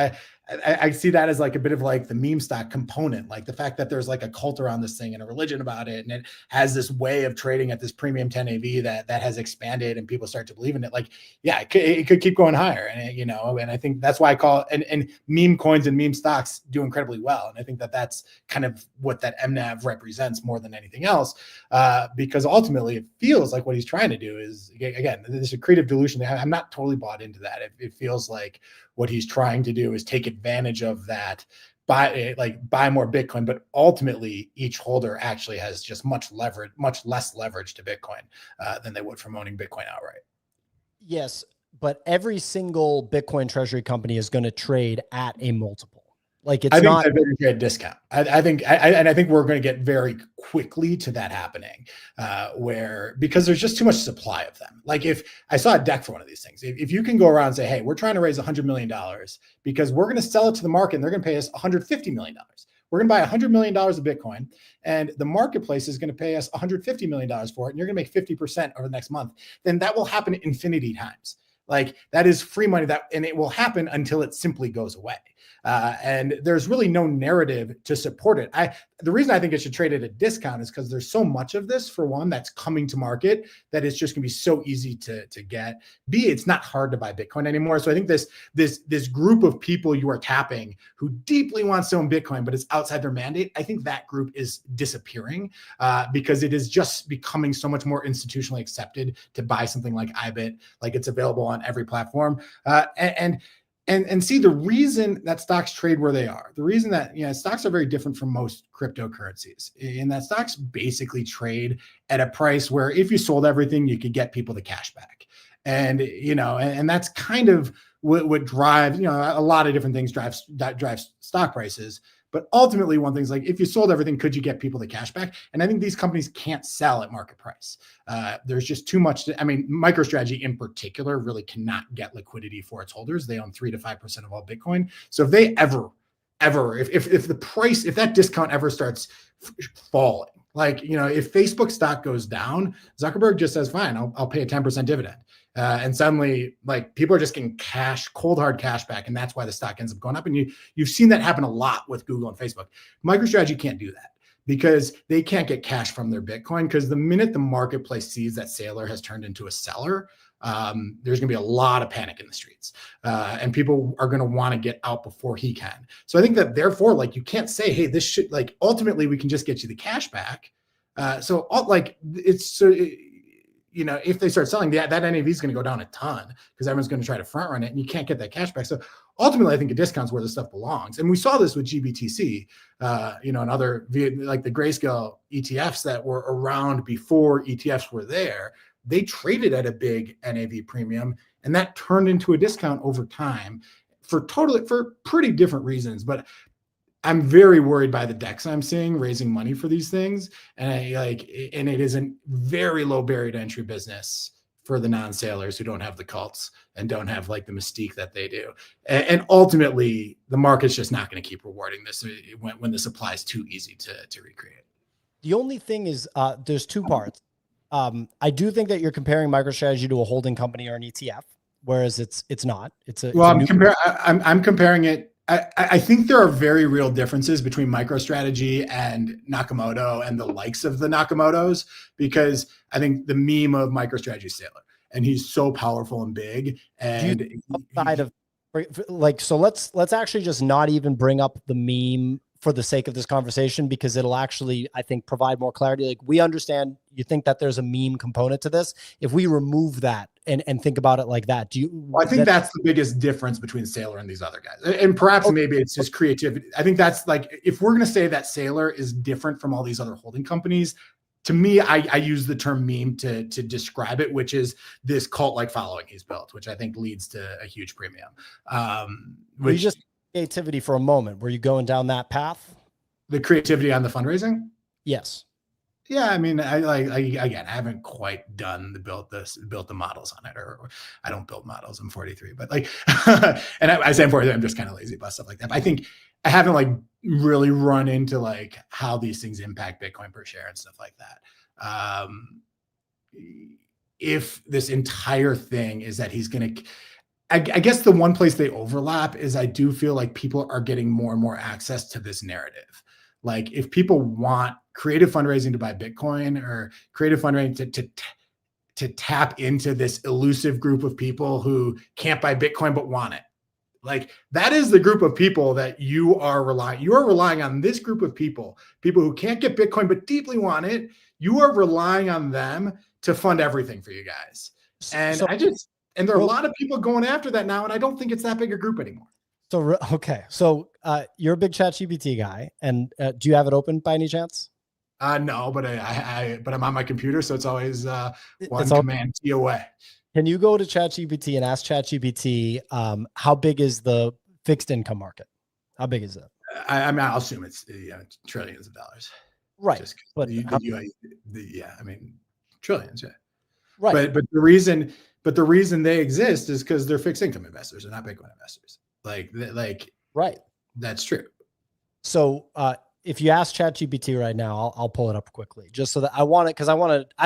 I see that as like a bit of like the meme stock component, like the fact that there's like a cult around this thing and a religion about it, and it has this way of trading at this premium 10 AV that has expanded, and people start to believe in it. Like, yeah, it could keep going higher, and you know, and I think that's why I call it, and meme coins and meme stocks do incredibly well, and I think that's kind of what that MNAV represents more than anything else, because ultimately it feels like what he's trying to do is, again, there's a creative delusion. I'm not totally bought into that. It feels like what he's trying to do is take advantage of that, buy more Bitcoin, but ultimately each holder actually has just much less leverage to Bitcoin than they would from owning Bitcoin outright. Yes, but every single Bitcoin treasury company is going to trade at a multiple. Like it's not a discount. I think we're going to get very quickly to that happening, because there's just too much supply of them. Like if I saw a deck for one of these things, if you can go around and say, hey, we're trying to raise $100 million because we're going to sell it to the market and they're going to pay us $150 million. We're going to buy $100 million of Bitcoin and the marketplace is going to pay us $150 million for it. And you're going to make 50% over the next month. Then that will happen infinity times. Like that is free money and it will happen until it simply goes away. And there's really no narrative to support it. The reason I think it should trade at a discount is because there's so much of this, for one, that's coming to market that it's just gonna be so easy to get. B, it's not hard to buy Bitcoin anymore. So I think this group of people you are tapping who deeply wants to own Bitcoin, but it's outside their mandate, I think that group is disappearing because it is just becoming so much more institutionally accepted to buy something like IBIT, like it's available on every platform. And see, the reason that stocks trade where they are, the reason that, you know, stocks are very different from most cryptocurrencies in that stocks basically trade at a price where if you sold everything, you could get people the cash back. And, you know, and that's kind of what drives, you know, a lot of different things drives stock prices. But ultimately, one thing's like, if you sold everything, could you get people the cash back? And I think these companies can't sell at market price. There's just too much. MicroStrategy in particular really cannot get liquidity for its holders. They own 3 to 5% of all Bitcoin. So if they if the price, if that discount ever starts falling, like, you know, if Facebook stock goes down, Zuckerberg just says, fine, I'll pay a 10% dividend. And suddenly, like, people are just getting cold hard cash back, and that's why the stock ends up going up. And you've seen that happen a lot with Google and Facebook. MicroStrategy can't do that because they can't get cash from their Bitcoin, because the minute the marketplace sees that Saylor has turned into a seller, there's going to be a lot of panic in the streets, and people are going to want to get out before he can. So I think that, therefore, like, you can't say, hey, this should, like, ultimately we can just get you the cash back. If they start selling, that NAV is going to go down a ton because everyone's going to try to front run it, and you can't get that cash back. So ultimately, I think a discount's where the stuff belongs. And we saw this with GBTC, and other, like the Grayscale ETFs that were around before ETFs were there. They traded at a big NAV premium, and that turned into a discount over time for pretty different reasons. But I'm very worried by the decks I'm seeing raising money for these things. And it is a very low barrier to entry business for the non-sailors who don't have the cults and don't have like the mystique that they do. And ultimately, the market's just not going to keep rewarding this when the supply is too easy to recreate. The only thing is, there's two parts. I do think that you're comparing MicroStrategy to a holding company or an ETF, whereas it's not. I'm comparing it. I think there are very real differences between MicroStrategy and Nakamoto and the likes of the Nakamotos, because I think the meme of MicroStrategy is Saylor, and he's so powerful and big. And so let's actually just not even bring up the meme for the sake of this conversation, because it'll actually, I think, provide more clarity. Like, we understand you think that there's a meme component to this. If we remove that and think about it like that, I think that's the biggest difference between Saylor and these other guys. And perhaps maybe it's just creativity. I think that's, like, if we're going to say that Saylor is different from all these other holding companies, to me, I use the term meme to describe it, which is this cult-like following he's built, which I think leads to a huge premium. Creativity for a moment. Were you going down that path? The creativity on the fundraising? Yes. Yeah, I mean, I haven't quite done built the models on it, or I don't build models. I'm 43, but like, and I say I'm 43, I'm just kind of lazy about stuff like that. But I think I haven't like really run into like how these things impact Bitcoin per share and stuff like that. If this entire thing is that he's going to, I guess the one place they overlap is I do feel like people are getting more and more access to this narrative. Like, if people want creative fundraising to buy Bitcoin, or creative fundraising to tap into this elusive group of people who can't buy Bitcoin but want it, like, that is the group of people that you are relying on. This group of people who can't get Bitcoin but deeply want it. You are relying on them to fund everything for you guys. And and there are a lot of people going after that now, and I don't think it's that big a group anymore. So, okay. So you're a big ChatGPT guy, and do you have it open by any chance? No, but I'm on my computer, so it's always command T away. Can you go to ChatGPT and ask ChatGPT, how big is the fixed income market? How big is it? I mean, I'll assume it's trillions of dollars. Right. But I mean, trillions, yeah. Right. But the reason they exist is because they're fixed income investors, they're not Bitcoin investors. Right. That's true. So if you ask ChatGPT right now, I'll pull it up quickly, just so that I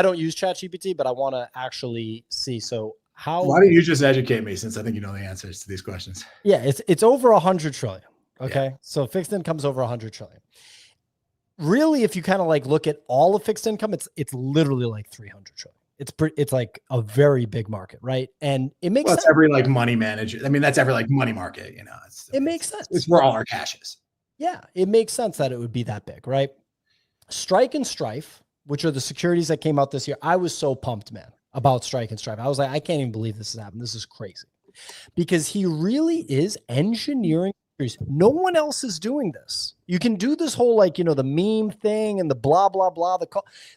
don't use ChatGPT, but I want to actually see. So why don't you just educate me, since I think you know the answers to these questions? Yeah, it's over 100 trillion. Okay. Yeah. So fixed income's over 100 trillion. Really, if you kind of like look at all of fixed income, it's literally like 300 trillion. It's like a very big market, right? And it makes sense. That's every like money manager. I mean, that's every like money market, it makes sense. It's where all our cash is. Yeah, it makes sense that it would be that big, right? Strike and Strife, which are the securities that came out this year. I was so pumped, man, about Strike and Strife. I was like, I can't even believe this is happening. This is crazy. Because he really is engineering. No one else is doing this. You can do this whole, like, the meme thing and the blah, blah, blah.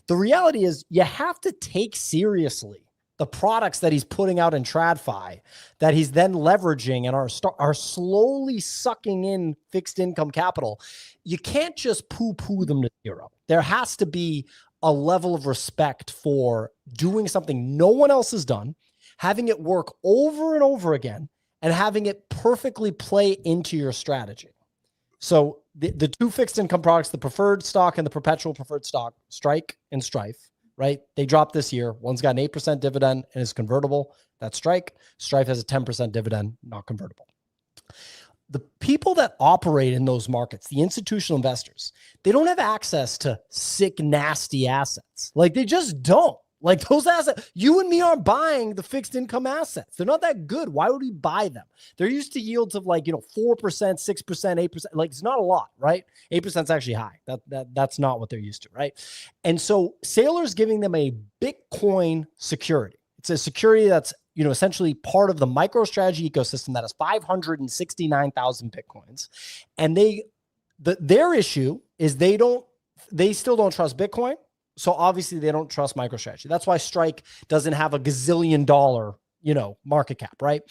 The reality is you have to take seriously the products that he's putting out in TradFi, that he's then leveraging and are slowly sucking in fixed income capital. You can't just poo-poo them to zero. There has to be a level of respect for doing something no one else has done, having it work over and over again, and having it perfectly play into your strategy. So the two fixed income products, the preferred stock and the perpetual preferred stock, Strike and Strife, right? They dropped this year. One's got an 8% dividend and is convertible. That's Strike. Stripe has a 10% dividend, not convertible. The people that operate in those markets, the institutional investors, they don't have access to sick, nasty assets. Like they just don't. Like those assets, you and me aren't buying the fixed income assets. They're not that good. Why would we buy them? They're used to yields of 4%, 6%, 8%. Like it's not a lot, right? 8% is actually high. That's not what they're used to, right? And so Saylor's giving them a Bitcoin security. It's a security that's essentially part of the MicroStrategy ecosystem that has 569,000 Bitcoins. And their issue is they still don't trust Bitcoin. So obviously they don't trust MicroStrategy. That's why Strike doesn't have a gazillion dollar, market cap, right?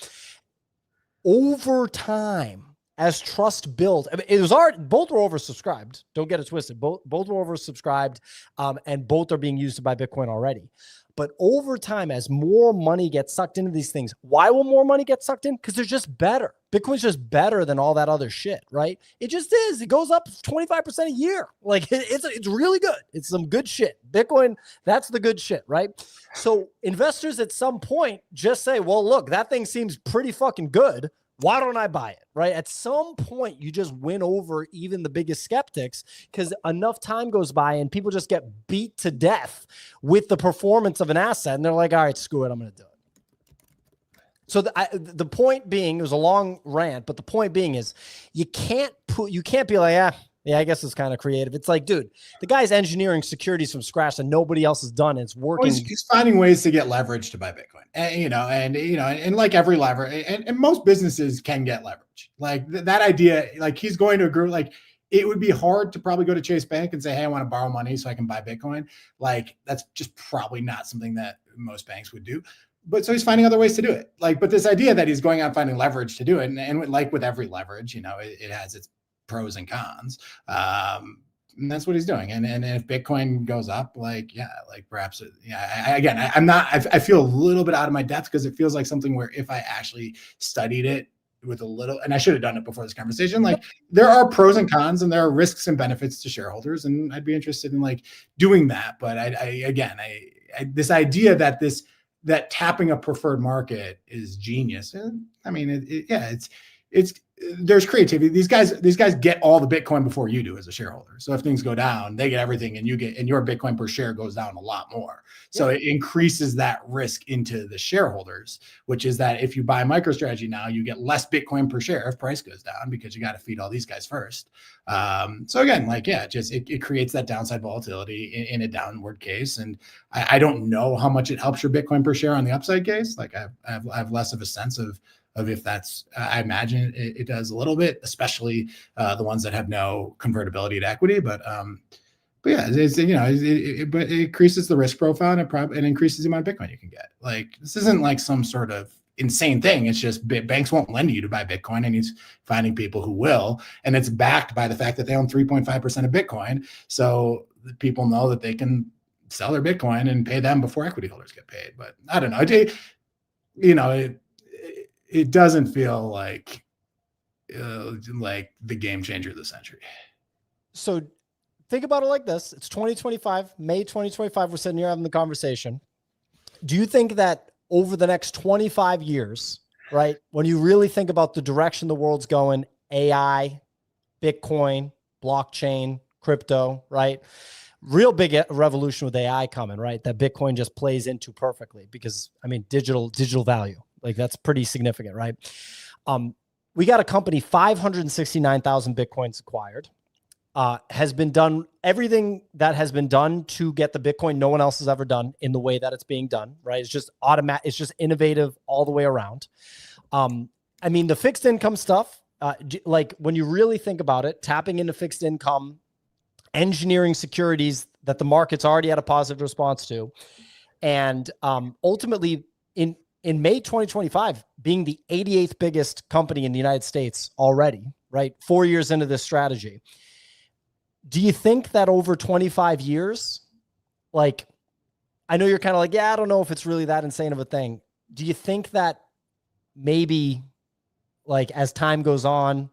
Over time, as trust builds, it was both were oversubscribed. Don't get it twisted. Both were oversubscribed, and both are being used to buy Bitcoin already. But over time, as more money gets sucked into these things, why will more money get sucked in? Because they're just better. Bitcoin's just better than all that other shit, right? It just is. It goes up 25% a year. Like it's really good. It's some good shit. Bitcoin, that's the good shit, right? So investors at some point just say, well, look, that thing seems pretty fucking good. Why don't I buy it, right? At some point, you just win over even the biggest skeptics because enough time goes by and people just get beat to death with the performance of an asset. And they're like, all right, screw it. I'm going to do it. So the point being, it was a long rant, but the point being is you can't be like, yeah, I guess it's kind of creative. It's like, dude, the guy's engineering securities from scratch that nobody else has done. And it's working. Well, he's finding ways to get leverage to buy Bitcoin, and like every lever, and most businesses can get leverage. Like that idea, like he's going to agree. Like it would be hard to probably go to Chase Bank and say, hey, I want to borrow money so I can buy Bitcoin. Like that's just probably not something that most banks would do. But so he's finding other ways to do it. Like, but this idea that he's going out finding leverage to do it, and like with every leverage, it has its pros and cons. And that's what he's doing. And if Bitcoin goes up, perhaps, I feel a little bit out of my depth because it feels like something where if I actually studied it with a little, and I should have done it before this conversation, like there are pros and cons and there are risks and benefits to shareholders. And I'd be interested in doing that. But this idea that tapping a preferred market is genius. I mean, it's there's creativity. These guys get all the Bitcoin before you do as a shareholder. So if things go down, they get everything, and your Bitcoin per share goes down a lot more. So it increases that risk into the shareholders, which is that if you buy MicroStrategy now, you get less Bitcoin per share if price goes down because you got to feed all these guys first. So again, it creates that downside volatility in a downward case. And I don't know how much it helps your Bitcoin per share on the upside case. Like I have less of a sense of if that's, I imagine it does a little bit, especially the ones that have no convertibility to equity. But yeah, it increases the risk profile and it increases the amount of Bitcoin you can get. Like this isn't like some sort of insane thing. It's just banks won't lend you to buy Bitcoin, and he's finding people who will. And it's backed by the fact that they own 3.5% of Bitcoin. So people know that they can sell their Bitcoin and pay them before equity holders get paid. But I don't know. It doesn't feel like the game changer of the century. So think about it like this. It's 2025, May 2025. We're sitting here having the conversation. Do you think that over the next 25 years, right, when you really think about the direction the world's going, AI, Bitcoin, blockchain, crypto, right? Real big revolution with AI coming, right? That Bitcoin just plays into perfectly because, digital value. Like that's pretty significant, right? We got a company, 569,000 Bitcoins acquired, has been done everything that has been done to get the Bitcoin no one else has ever done in the way that it's being done, right? It's just automatic. It's just innovative all the way around. The fixed income stuff, like when you really think about it, tapping into fixed income, engineering securities that the market's already had a positive response to. And ultimately in May 2025, being the 88th biggest company in the United States already, right? 4 years into this strategy. Do you think that over 25 years, like, I know you're kind of like, yeah, I don't know if it's really that insane of a thing. Do you think that maybe like as time goes on,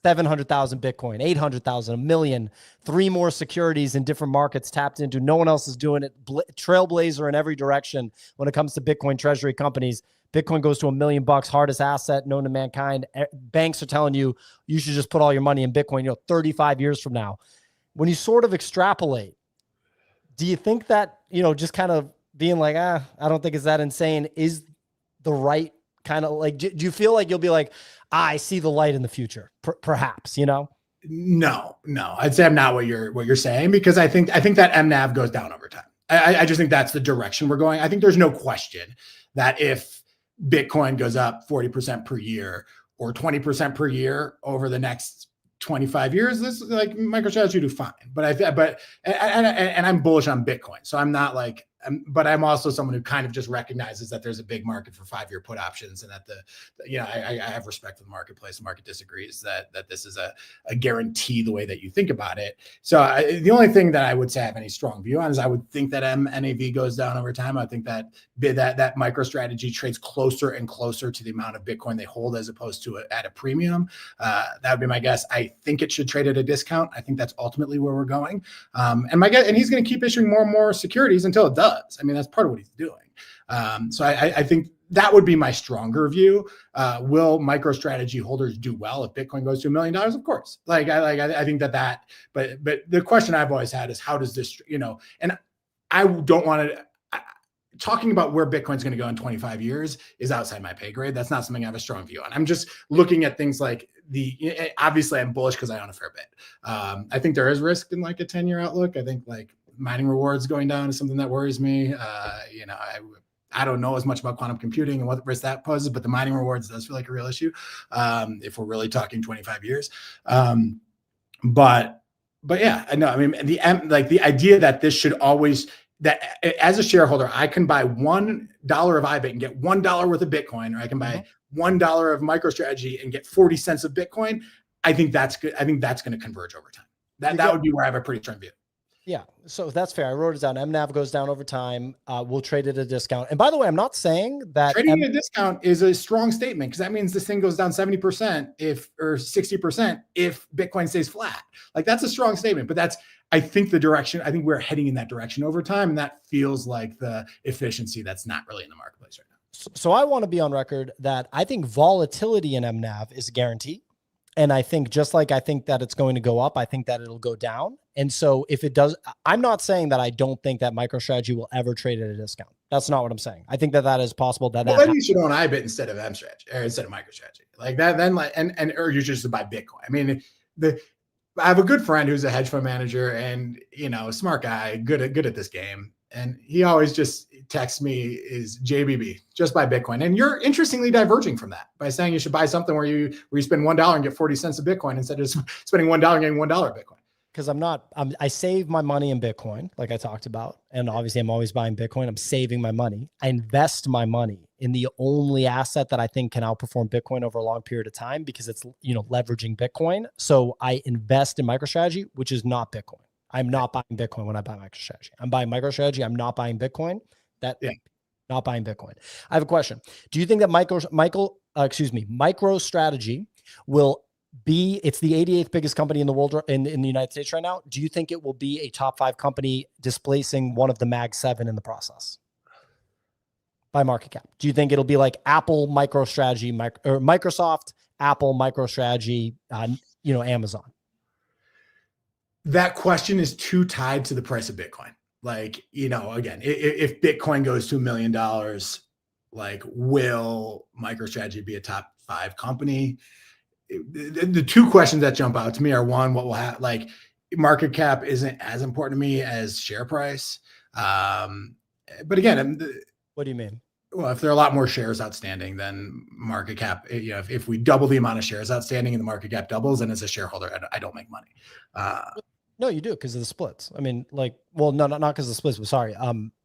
700,000 Bitcoin, 800,000, a million, 3 more securities in different markets tapped into. No one else is doing it. Trailblazer in every direction when it comes to Bitcoin treasury companies. Bitcoin goes to $1 million, hardest asset known to mankind. Banks are telling you should just put all your money in Bitcoin, 35 years from now. When you sort of extrapolate, do you think that, just kind of being like, I don't think it's that insane is the right kind of like, do you feel like you'll be like, I see the light in the future, perhaps, No, I'd say I'm not what you're saying, because I think that MNAV goes down over time. I just think that's the direction we're going. I think there's no question that if Bitcoin goes up 40% per year or 20% per year over the next 25 years, this is like MicroStrategy do fine. But I'm bullish on Bitcoin. So I'm not like, but I'm also someone who kind of just recognizes that there's a big market for 5-year put options, and that I have respect for the marketplace. The market disagrees that this is a guarantee the way that you think about it. So the only thing that I would say I have any strong view on is I would think that NAV goes down over time. I think that MicroStrategy trades closer and closer to the amount of Bitcoin they hold as opposed to at a premium. That would be my guess. I think it should trade at a discount. I think that's ultimately where we're going. And my guess, and he's going to keep issuing more and more securities until it does. I mean, that's part of what he's doing. So I think that would be my stronger view. Will MicroStrategy holders do well if Bitcoin goes to $1 million? Of course. I think that, but the question I've always had is how does this, and I don't want to, talking about where Bitcoin's going to go in 25 years is outside my pay grade. That's not something I have a strong view on. I'm just looking at things like obviously I'm bullish because I own a fair bit. I think there is risk in like a 10-year outlook. I think like mining rewards going down is something that worries me. I don't know as much about quantum computing and what risk that poses, but the mining rewards does feel like a real issue if we're really talking 25 years. But yeah, I know. I mean, the idea that this should always, that as a shareholder, I can buy $1 of IBIT and get $1 worth of Bitcoin, or I can buy $1 of MicroStrategy and get 40 cents of Bitcoin. I think that's good. I think that's going to converge over time. That would be where I have a pretty strong view. Yeah, so that's fair. I wrote it down. MNAV goes down over time. We'll trade it at a discount. And by the way, I'm not saying that trading at a discount is a strong statement, because that means this thing goes down 70% or 60% if Bitcoin stays flat. Like, that's a strong statement, but that's, I think, the direction. I think we're heading in that direction over time, and that feels like the efficiency that's not really in the marketplace right now. So I want to be on record that I think volatility in MNAV is a guarantee. And I think, just like I think that it's going to go up, I think that it'll go down. And so if it does, I'm not saying that I don't think that MicroStrategy will ever trade at a discount. That's not what I'm saying. I think that is possible. Then you should own IBIT instead of MStrategy, or instead of MicroStrategy. Like that, then or you just buy Bitcoin. I mean, I have a good friend who's a hedge fund manager, and a smart guy, good at this game. And he always just texts me is JBB, just buy Bitcoin. And you're interestingly diverging from that by saying you should buy something where you spend $1 and get 40 cents of Bitcoin instead of spending $1 and getting $1 Bitcoin. Because I save my money in Bitcoin, like I talked about. And obviously I'm always buying Bitcoin. I'm saving my money. I invest my money in the only asset that I think can outperform Bitcoin over a long period of time, because it's, leveraging Bitcoin. So I invest in MicroStrategy, which is not Bitcoin. I'm not buying Bitcoin when I buy MicroStrategy. I'm buying MicroStrategy. I'm not buying Bitcoin. Not buying Bitcoin. I have a question. Do you think that MicroStrategy will be, it's the 88th biggest company in the world, in the United States right now. Do you think it will be a top 5 company, displacing one of the Mag 7 in the process by market cap? Do you think it'll be like Apple, MicroStrategy, or Microsoft, Apple, MicroStrategy, Amazon? That question is too tied to the price of Bitcoin. Like, again, if Bitcoin goes to $1 million, like, will MicroStrategy be a top 5 company? The two questions that jump out to me are, one, what will happen? Like, market cap isn't as important to me as share price. But again, what do you mean? Well, if there are a lot more shares outstanding, then market cap, if we double the amount of shares outstanding and the market cap doubles, then as a shareholder, I don't make money. No, you do, because of the splits. I mean, like, well, no, not because of the splits, but sorry.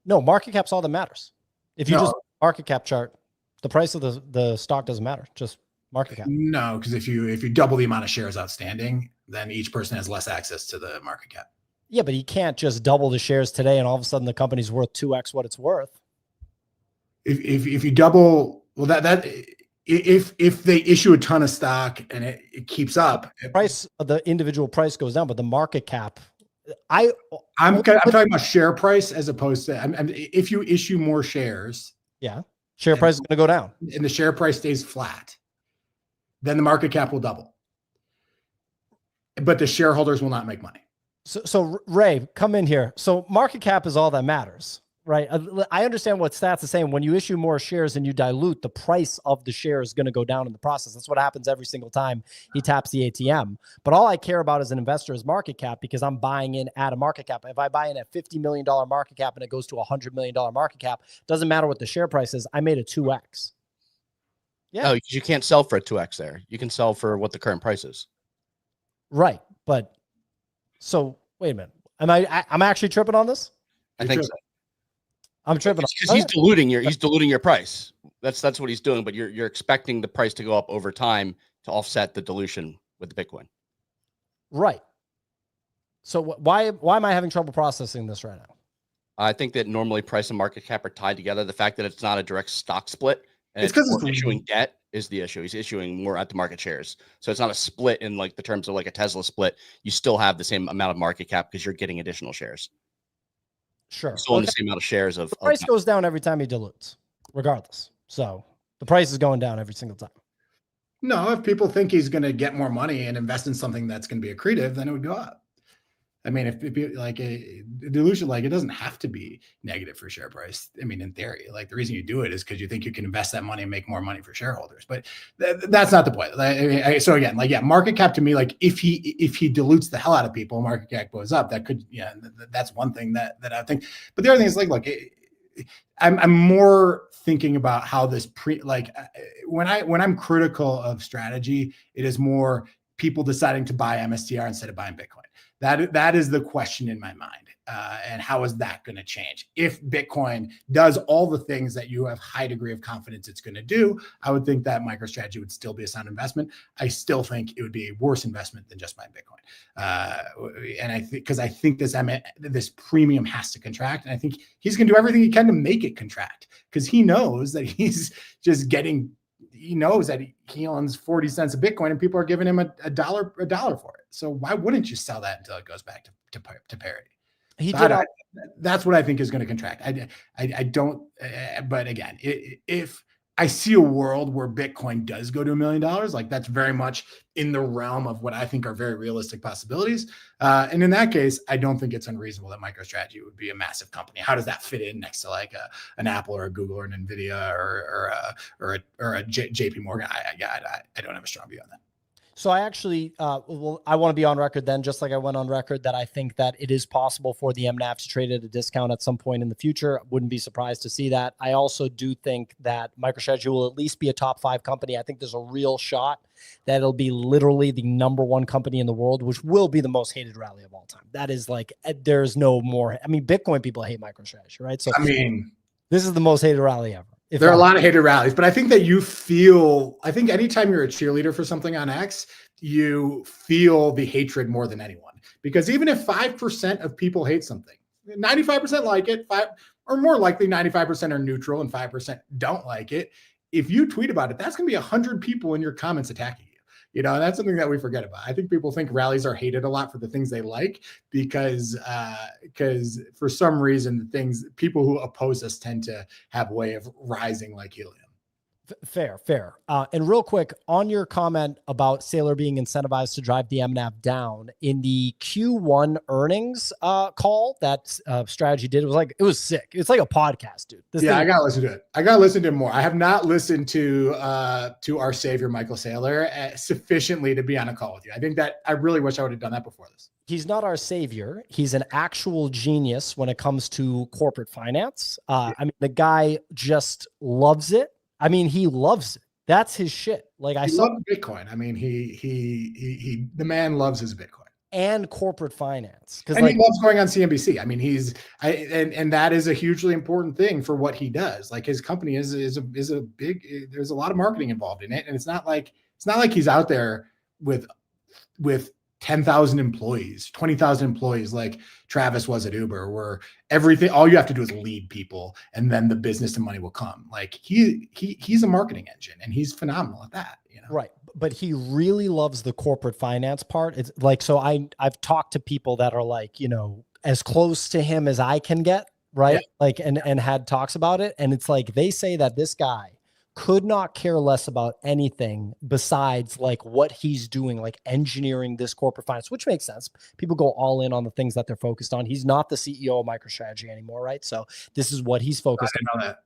No, market cap's all that matters. If you just market cap chart, the price of the stock doesn't matter. Just market cap. No, because if you double the amount of shares outstanding, then each person has less access to the market cap. Yeah, but you can't just double the shares today and all of a sudden the company's worth 2x what it's worth. If you double, well, that if they issue a ton of stock and it keeps up, price of the individual price goes down, but the market cap, I'm talking about share price as opposed to if you issue more shares, yeah, share price is going to go down, and the share price stays flat, then the market cap will double, but the shareholders will not make money. So Ray, come in here. So market cap is all that matters, right? I understand what stats are saying. When you issue more shares and you dilute, the price of the share is going to go down in the process. That's what happens every single time he taps the ATM. But all I care about as an investor is market cap, because I'm buying in at a market cap. If I buy in at $50 million market cap and it goes to $100 million market cap, doesn't matter what the share price is. I made a 2x. Yeah. Oh, you can't sell for a 2x there. You can sell for what the current price is. Right. But so wait a minute. I'm actually tripping on this? I think so. I'm tripping because he's diluting your price. That's what he's doing. But you're expecting the price to go up over time to offset the dilution with the Bitcoin. Right. So why am I having trouble processing this right now? I think that normally price and market cap are tied together. The fact that it's not a direct stock split and it's because it's issuing debt is the issue. He's issuing more at the market shares. So it's not a split in like the terms of like a Tesla split. You still have the same amount of market cap because you're getting additional shares. Sure. Still in the same amount of shares of the price goes down every time he dilutes, regardless. So the price is going down every single time. No, if people think he's going to get more money and invest in something that's going to be accretive, then it would go up. I mean, if like a dilution, like it doesn't have to be negative for share price. I mean, in theory, like the reason you do it is because you think you can invest that money and make more money for shareholders. But that's not the point. So again, like, yeah, market cap to me, like if he dilutes the hell out of people, market cap goes up. That could, yeah, that's one thing that I think. But the other thing is like, look, I'm more thinking about how this when I'm critical of strategy, it is more people deciding to buy MSTR instead of buying Bitcoin. That is the question in my mind. And how is that going to change? If Bitcoin does all the things that you have high degree of confidence it's going to do, I would think that MicroStrategy would still be a sound investment. I still think it would be a worse investment than just buying Bitcoin. And I think this premium has to contract. And I think he's going to do everything he can to make it contract, because he knows that he knows that he owns 40 cents of Bitcoin and people are giving him a dollar for it. So why wouldn't you sell that until it goes back to parity? That's what I think is going to contract. I don't, but again, if I see a world where Bitcoin does go to $1 million, like that's very much in the realm of what I think are very realistic possibilities. And in that case, I don't think it's unreasonable that MicroStrategy would be a massive company. How does that fit in next to like an Apple or a Google or an Nvidia or a JP Morgan? I don't have a strong view on that. So I actually, I want to be on record then, just like I went on record, that I think that it is possible for the MNAV to trade at a discount at some point in the future. Wouldn't be surprised to see that. I also do think that MicroStrategy will at least be a top 5 company. I think there's a real shot that it'll be literally the #1 company in the world, which will be the most hated rally of all time. That is like, there's no more. I mean, Bitcoin people hate MicroStrategy, right? So I mean, this is the most hated rally ever. There are a lot of hated rallies, but I think that I think anytime you're a cheerleader for something on X, you feel the hatred more than anyone, because even if 5% of people hate something, 95% like it, or more likely 95% are neutral and 5% don't like it. If you tweet about it, that's going to be 100 people in your comments attacking you. You know, that's something that we forget about. I think people think rallies are hated a lot for the things they like, because for some reason, people who oppose us tend to have a way of rising like helium. Fair. And real quick, on your comment about Saylor being incentivized to drive the MNAV down, in the Q1 earnings call that Strategy did, it was sick. It's like a podcast, dude. I gotta listen to it. I gotta listen to it more. I have not listened to our savior Michael Saylor sufficiently to be on a call with you. I think that I really wish I would have done that before this. He's not our savior. He's an actual genius when it comes to corporate finance. I mean, the guy just loves it. I mean, he loves it. That's his shit. Like I saw Bitcoin. I mean, the man loves his Bitcoin and corporate finance, because he loves going on CNBC. I mean, and that is a hugely important thing for what he does. Like his company is a big. There's a lot of marketing involved in it, and it's not like he's out there with 10,000 employees, 20,000 employees, like Travis was at Uber, where everything, all you have to do is lead people, and then the business and money will come. Like he's a marketing engine, and he's phenomenal at that. You know? Right. But he really loves the corporate finance part. It's like, so I've talked to people that are like, you know, as close to him as I can get. Right. Yeah. Like, and had talks about it. And it's like, they say that this guy could not care less about anything besides like what he's doing, like engineering this corporate finance, which makes sense. People go all in on the things that they're focused on. He's not the CEO of MicroStrategy anymore. Right. So this is what he's focused on. Know that.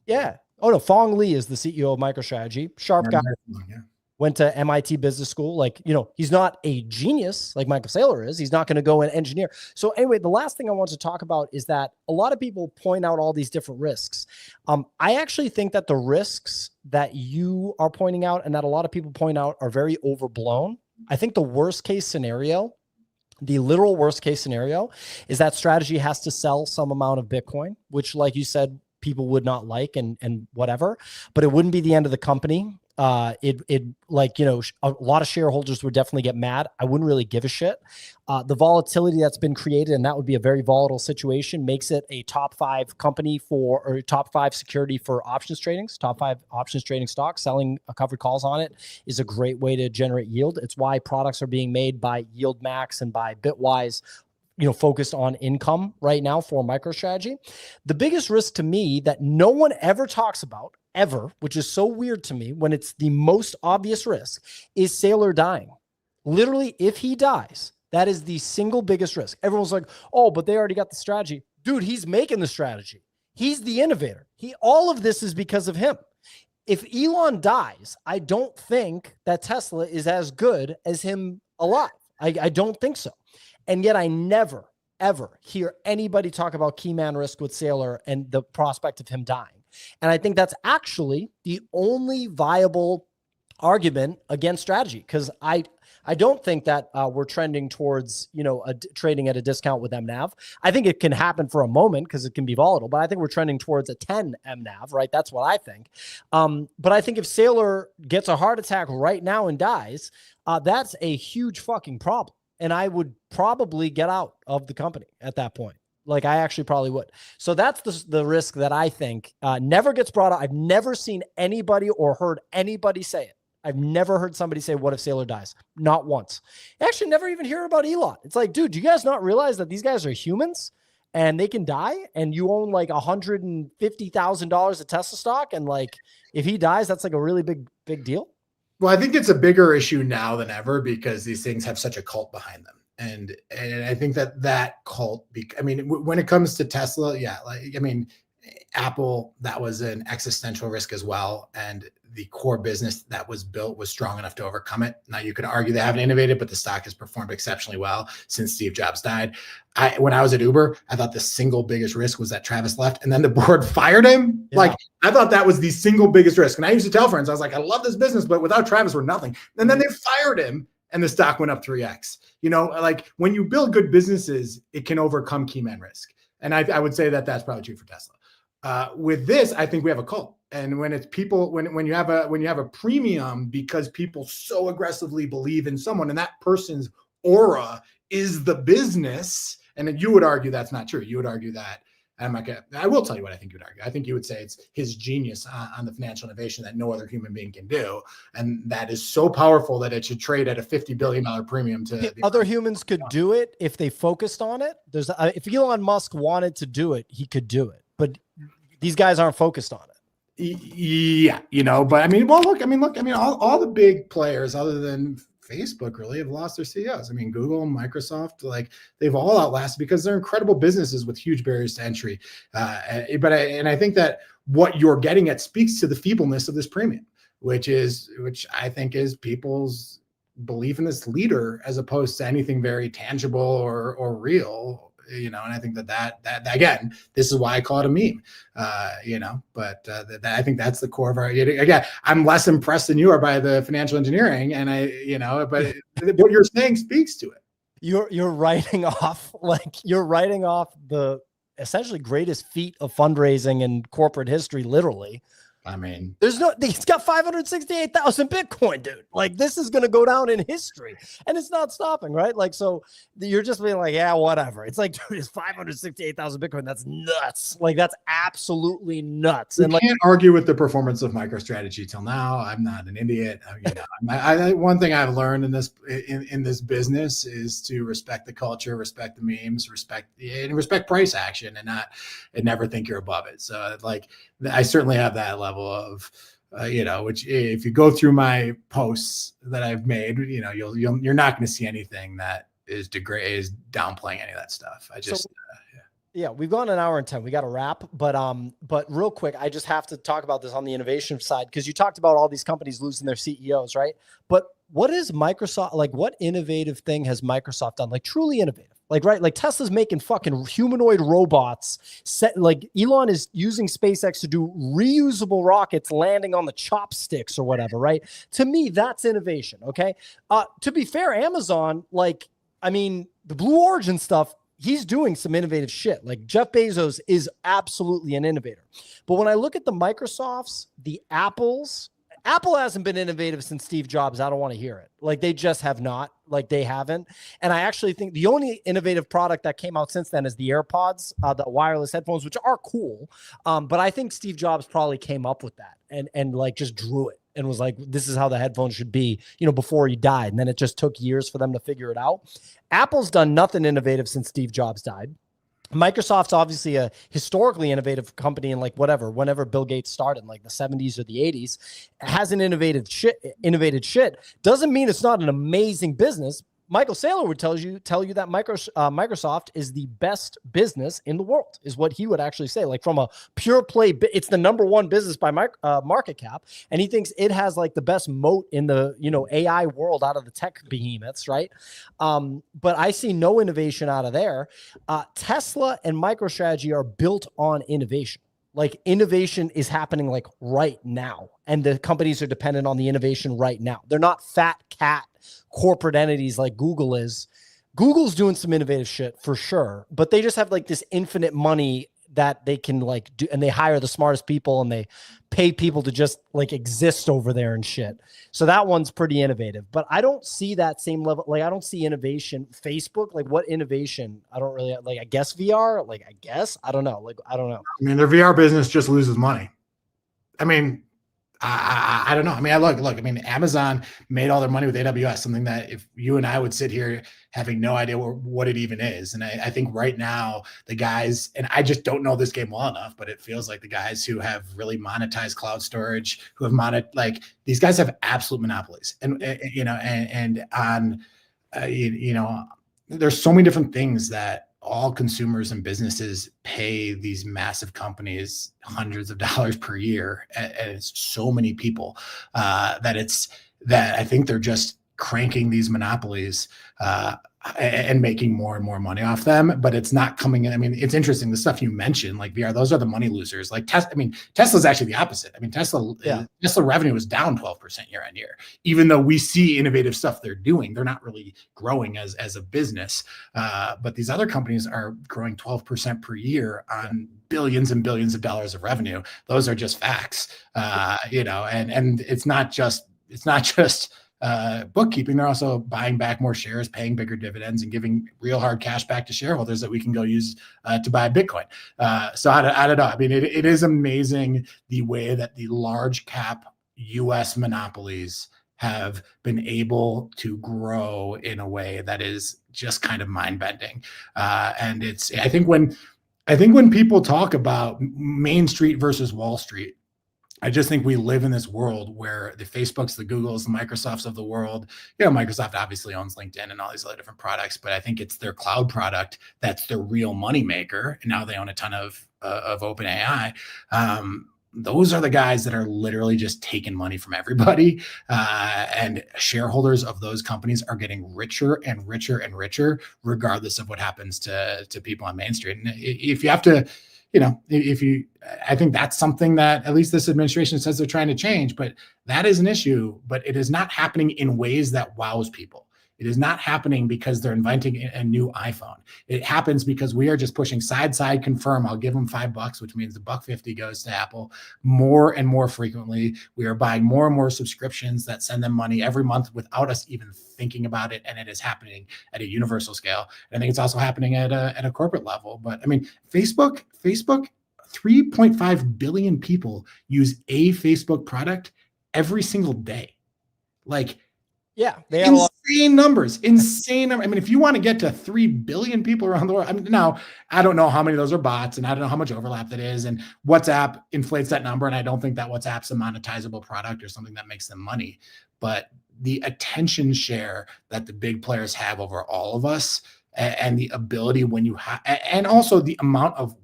Yeah. Oh no. Fong Lee is the CEO of MicroStrategy. Sharp guy. Yeah. Went to MIT business school. Like, you know, he's not a genius like Michael Saylor is. He's not going to go and engineer. So anyway, the last thing I want to talk about is that a lot of people point out all these different risks. I actually think that the risks that you are pointing out and that a lot of people point out are very overblown. I think the worst case scenario, the literal worst case scenario, is that strategy has to sell some amount of Bitcoin, which, like you said, people would not like and whatever, but it wouldn't be the end of the company. It like, you know, a lot of shareholders would definitely get mad. I wouldn't really give a shit. The volatility that's been created, and that would be a very volatile situation, makes it a top 5 company for, or top 5 security for options tradings, top 5 options trading stocks. Selling covered calls on it is a great way to generate yield. It's why products are being made by YieldMax and by Bitwise, you know, focused on income right now for MicroStrategy. The biggest risk to me that no one ever talks about ever, which is so weird to me when it's the most obvious risk, is Saylor dying. Literally, if he dies, that is the single biggest risk. Everyone's like, oh, but they already got the strategy. Dude, he's making the strategy. He's the innovator. All of this is because of him. If Elon dies, I don't think that Tesla is as good as him alive. I don't think so. And yet I never, ever hear anybody talk about key man risk with Saylor and the prospect of him dying. And I think that's actually the only viable argument against strategy, because I don't think that we're trending towards, you know, trading at a discount with MNAV. I think it can happen for a moment because it can be volatile, but I think we're trending towards a 10 MNAV, right? That's what I think. But I think if Saylor gets a heart attack right now and dies, that's a huge fucking problem. And I would probably get out of the company at that point. Like, I actually probably would. So that's the risk that I think never gets brought up. I've never seen anybody or heard anybody say it. I've never heard somebody say, what if Saylor dies? Not once. I actually never even hear about Elon. It's like, dude, do you guys not realize that these guys are humans and they can die, and you own like $150,000 of Tesla stock, and like if he dies, that's like a really big deal? Well, I think it's a bigger issue now than ever because these things have such a cult behind them. And I think that cult, I mean, when it comes to Tesla, yeah, like, I mean, Apple, that was an existential risk as well. And the core business that was built was strong enough to overcome it. Now, you could argue they haven't innovated, but the stock has performed exceptionally well since Steve Jobs died. When I was at Uber, I thought the single biggest risk was that Travis left and then the board fired him. Yeah. Like, I thought that was the single biggest risk. And I used to tell friends, I was like, I love this business, but without Travis, we're nothing. And then they fired him and the stock went up 3x. You know, like when you build good businesses, it can overcome key man risk. And I would say that that's probably true for Tesla. With this, I think we have a cult. And when it's people, when you have a premium because people so aggressively believe in someone and that person's aura is the business, and then you would argue that's not true. You would argue that, I will tell you what I think you would argue. I think you would say it's his genius on the financial innovation that no other human being can do. And that is so powerful that it should trade at a $50 billion premium to other humans could do it if they focused on it. If Elon Musk wanted to do it, he could do it, but these guys aren't focused on it. Yeah, you know, but I mean, well, look, all the big players other than Facebook really have lost their CEOs. I mean, Google, Microsoft, like they've all outlasted because they're incredible businesses with huge barriers to entry. But I think that what you're getting at speaks to the feebleness of this premium, which I think is people's belief in this leader as opposed to anything very tangible or real. You know, and I think that again, this is why I call it a meme, you know, but I think that's the core of our, again, I'm less impressed than you are by the financial engineering. And but what you're saying speaks to it. You're writing off the essentially greatest feat of fundraising in corporate history, literally, I mean, he's got 568,000 Bitcoin, dude. Like, this is going to go down in history, and it's not stopping, right? Like, so you're just being like, yeah, whatever. It's like, dude, it's 568,000 Bitcoin. That's nuts. Like, that's absolutely nuts. You And like, can't argue with the performance of MicroStrategy till now. I'm not an idiot. One thing I've learned in this business is to respect the culture, respect the memes, respect price action, and never think you're above it. So like, I certainly have that level of, which if you go through my posts that I've made, you're not going to see anything that is downplaying any of that stuff. Yeah, we've gone an hour and 10. We got to wrap, but real quick, I just have to talk about this on the innovation side, because you talked about all these companies losing their CEOs, right? But what is Microsoft, like, what innovative thing has Microsoft done? Like, truly innovative? Like, right? Like, Tesla's making fucking humanoid robots. Like, Elon is using SpaceX to do reusable rockets landing on the chopsticks or whatever, right? To me, that's innovation. Okay. To be fair, Amazon, like, I mean, the Blue Origin stuff, he's doing some innovative shit. Like, Jeff Bezos is absolutely an innovator. But when I look at the Microsofts, the Apples, Apple hasn't been innovative since Steve Jobs. I don't want to hear it. Like, they just have not. Like, they haven't. And I actually think the only innovative product that came out since then is the AirPods, the wireless headphones, which are cool. But I think Steve Jobs probably came up with that and like just drew it and was like, this is how the headphones should be, before he died. And then it just took years for them to figure it out. Apple's done nothing innovative since Steve Jobs died. Microsoft's obviously a historically innovative company in like whenever Bill Gates started in like the 70s or the 80s. It hasn't innovated shit. Doesn't mean it's not an amazing business. Michael Saylor would tell you that Microsoft is the best business in the world, is what he would actually say. Like, from a pure play, it's the number one business by market cap, and he thinks it has like the best moat in the AI world out of the tech behemoths, right? But I see no innovation out of there. Tesla and MicroStrategy are built on innovation. Like, innovation is happening like right now, and the companies are dependent on the innovation right now. They're not fat cat corporate entities like Google is. Google's doing some innovative shit for sure, but they just have like this infinite money that they can like do, and they hire the smartest people and they pay people to just like exist over there and shit. So that one's pretty innovative, but I don't see that same level. Like, I don't see innovation. Facebook, like, what innovation? I don't really like, I guess VR, like, I don't know. Like, I don't know. I mean, their VR business just loses money. I mean, I don't know. I mean, look, I mean, Amazon made all their money with AWS, something that if you and I would sit here having no idea what it even is. And I think right now the guys, and I just don't know this game well enough, but it feels like the guys who have really monetized cloud storage, who have like, these guys have absolute monopolies. And there's so many different things that all consumers and businesses pay these massive companies hundreds of dollars per year, and it's so many people that I think they're just cranking these monopolies and making more and more money off them, but it's not coming in. I mean, it's interesting, the stuff you mentioned, like VR, those are the money losers. Like Tesla's actually the opposite. I mean, Tesla revenue was down 12% year on year, even though we see innovative stuff they're doing. They're not really growing as a business, but these other companies are growing 12% per year on billions and billions of dollars of revenue. Those are just facts, and it's not just bookkeeping. They're also buying back more shares, paying bigger dividends, and giving real hard cash back to shareholders that we can go use to buy Bitcoin. So I don't know. I mean, it is amazing the way that the large cap US monopolies have been able to grow in a way that is just kind of mind bending. And I think when people talk about Main Street versus Wall Street, I just think we live in this world where the Facebooks, the Googles, the Microsofts of the world, Microsoft obviously owns LinkedIn and all these other different products, but I think it's their cloud product that's the real money maker. And now they own a ton of OpenAI. Those are the guys that are literally just taking money from everybody. And shareholders of those companies are getting richer and richer and richer, regardless of what happens to people on Main Street. And if you have to, I think that's something that at least this administration says they're trying to change, but that is an issue, but it is not happening in ways that wows people. It is not happening because they're inventing a new iPhone. It happens because we are just pushing side confirm. I'll give them $5, which means the $1.50 goes to Apple more and more frequently. We are buying more and more subscriptions that send them money every month without us even thinking about it. And it is happening at a universal scale. And I think it's also happening at a corporate level. But I mean, Facebook, 3.5 billion people use a Facebook product every single day. Like, yeah, they have insane numbers. I mean, if you want to get to 3 billion people around the world, I mean, now I don't know how many of those are bots, and I don't know how much overlap that is. And WhatsApp inflates that number, and I don't think that WhatsApp's a monetizable product or something that makes them money. But the attention share that the big players have over all of us, and the ability when you have, and also the amount of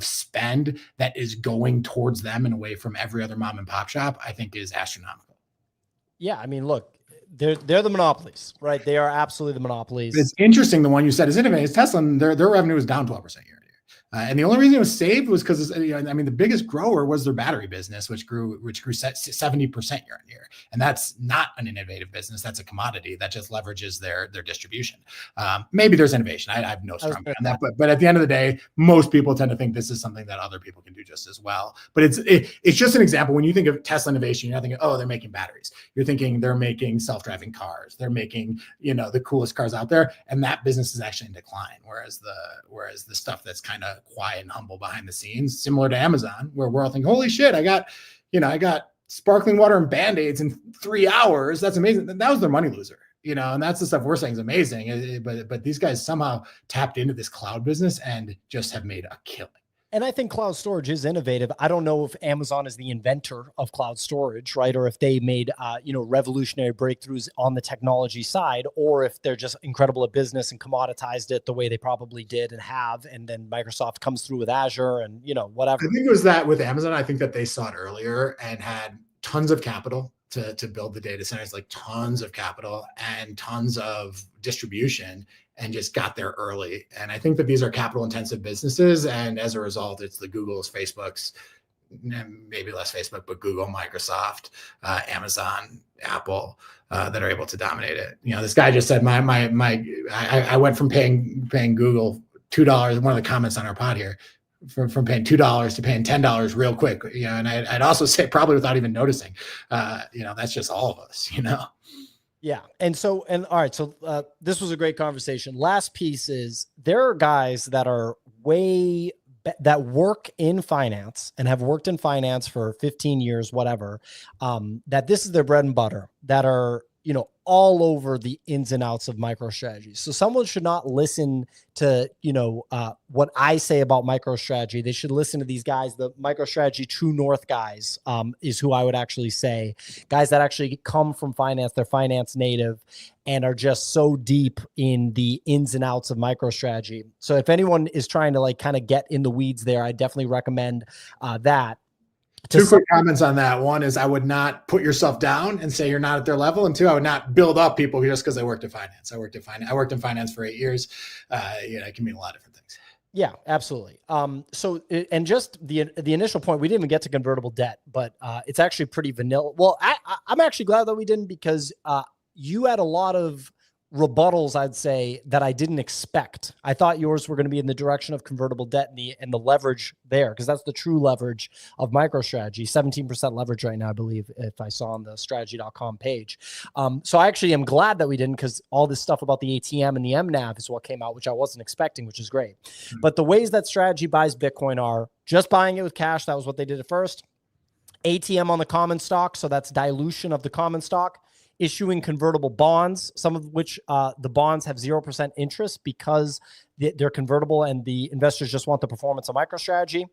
spend that is going towards them and away from every other mom and pop shop, I think is astronomical. Yeah, I mean, look, they're the monopolies, right? They are absolutely the monopolies. It's interesting. The one you said is innovative. It's Tesla, and their revenue is down 12% year-over-year. And the only reason it was saved was because, I mean, the biggest grower was their battery business, which grew 70% year-on-year. And that's not an innovative business. That's a commodity that just leverages their distribution. Maybe there's innovation. I have no strong view on that. But at the end of the day, most people tend to think this is something that other people can do just as well. But it's just an example. When you think of Tesla innovation, you're not thinking, oh, they're making batteries. You're thinking they're making self-driving cars. They're making, the coolest cars out there. And that business is actually in decline. Whereas the stuff that's kind of quiet and humble behind the scenes, similar to Amazon, where we're all thinking, holy shit, I got sparkling water and Band-Aids in 3 hours. That's amazing. That was their money loser, and that's the stuff we're saying is amazing. But these guys somehow tapped into this cloud business and just have made a killing. And I think cloud storage is innovative. I don't know if Amazon is the inventor of cloud storage, right? Or if they made, revolutionary breakthroughs on the technology side, or if they're just incredible at business and commoditized it the way they probably did and have. And then Microsoft comes through with Azure and, whatever. I think it was that with Amazon. I think that they saw it earlier and had tons of capital to build the data centers, like tons of capital and tons of distribution, and just got there early. And I think that these are capital intensive businesses. And as a result, it's the Googles, Facebooks, maybe less Facebook, but Google, Microsoft, Amazon, Apple, that are able to dominate it. This guy just said, I went from paying Google $2, one of the comments on our pod here, from paying $2 to paying $10 real quick. And I'd also say probably without even noticing, that's just all of us, Yeah. All right. So this was a great conversation. Last piece is there are guys that are that work in finance and have worked in finance for 15 years, whatever, that this is their bread and butter, that are, all over the ins and outs of MicroStrategy. So someone should not listen to, what I say about MicroStrategy. They should listen to these guys. The MicroStrategy True North guys is who I would actually say, guys that actually come from finance. They're finance native and are just so deep in the ins and outs of MicroStrategy. So if anyone is trying to kind of get in the weeds there, I definitely recommend that. Two quick comments on that. One is I would not put yourself down and say you're not at their level. And two, I would not build up people just because they worked in finance. I worked in finance for 8 years. It can mean a lot of different things. Yeah, absolutely. So, and just the initial point, we didn't even get to convertible debt, but it's actually pretty vanilla. Well, I'm actually glad that we didn't, because you had a lot of rebuttals, I'd say, that I didn't expect. I thought yours were going to be in the direction of convertible debt and the leverage there, because that's the true leverage of MicroStrategy. 17% leverage right now, I believe, if I saw on the strategy.com page. So I actually am glad that we didn't, because all this stuff about the ATM and the MNAV is what came out, which I wasn't expecting, which is great. But the ways that Strategy buys Bitcoin are just buying it with cash. That was what they did at first. ATM on the common stock, so that's dilution of the common stock. Issuing convertible bonds, some of which the bonds have 0% interest because they're convertible and the investors just want the performance of MicroStrategy.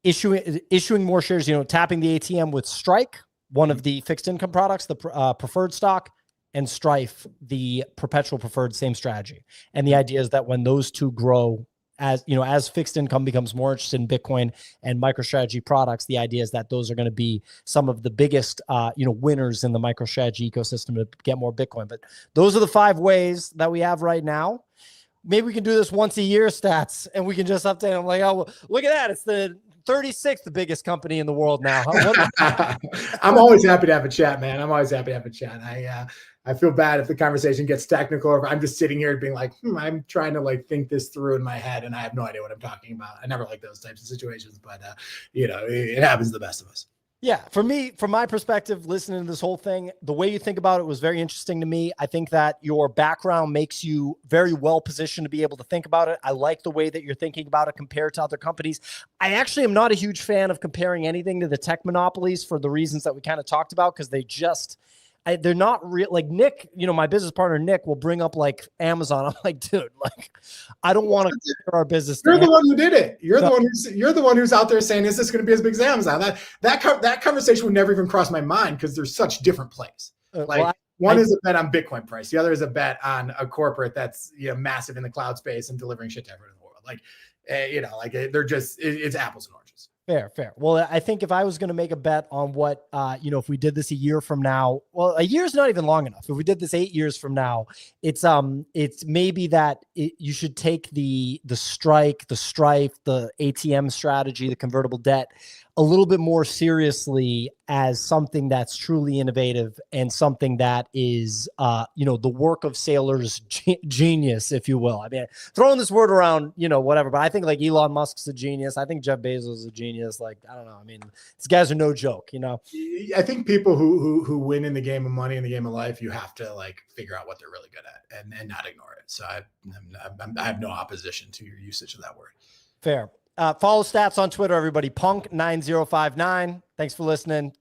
Issuing more shares, tapping the ATM with Strike, one of the fixed income products, the preferred stock, and Strife, the perpetual preferred, same strategy. And the idea is that when those two grow, as fixed income becomes more interested in Bitcoin and MicroStrategy products, the idea is that those are going to be some of the biggest, winners in the MicroStrategy ecosystem to get more Bitcoin. But those are the 5 ways that we have right now. Maybe we can do this once a year stats, and we can just update them like, oh, look at that. It's the 36th biggest company in the world now. I'm always happy to have a chat, man. I'm always happy to have a chat. I feel bad if the conversation gets technical, or if I'm just sitting here being like, I'm trying to like think this through in my head and I have no idea what I'm talking about. I never like those types of situations, but it happens to the best of us. Yeah, for me, from my perspective, listening to this whole thing, the way you think about it was very interesting to me. I think that your background makes you very well positioned to be able to think about it. I like the way that you're thinking about it compared to other companies. I actually am not a huge fan of comparing anything to the tech monopolies for the reasons that we kind of talked about, because they're not real. Like Nick, my business partner, Nick, will bring up like Amazon. I'm like, dude, like, I don't want to compare our business. You're the one who did it. You're the one who's out there saying, is this going to be as big as Amazon? That conversation would never even cross my mind, because there's such different plays. One is a bet on Bitcoin price. The other is a bet on a corporate that's massive in the cloud space and delivering shit to everyone in the world. It's apples and oranges. Fair. Well, I think if I was going to make a bet on what, if we did this a year from now, well, a year is not even long enough. If we did this 8 years from now, it's maybe that you should take the strike, the strife, the ATM strategy, the convertible debt a little bit more seriously as something that's truly innovative and something that is, the work of Saylor's genius, if you will. I mean, throwing this word around, whatever, but I think like Elon Musk's a genius. I think Jeff Bezos is a genius. Like, I don't know. I mean, these guys are no joke, I think people who win in the game of money, in the game of life, you have to like figure out what they're really good at and not ignore it. So I have no opposition to your usage of that word. Fair. Follow stats on Twitter, everybody. Punk9059. Thanks for listening.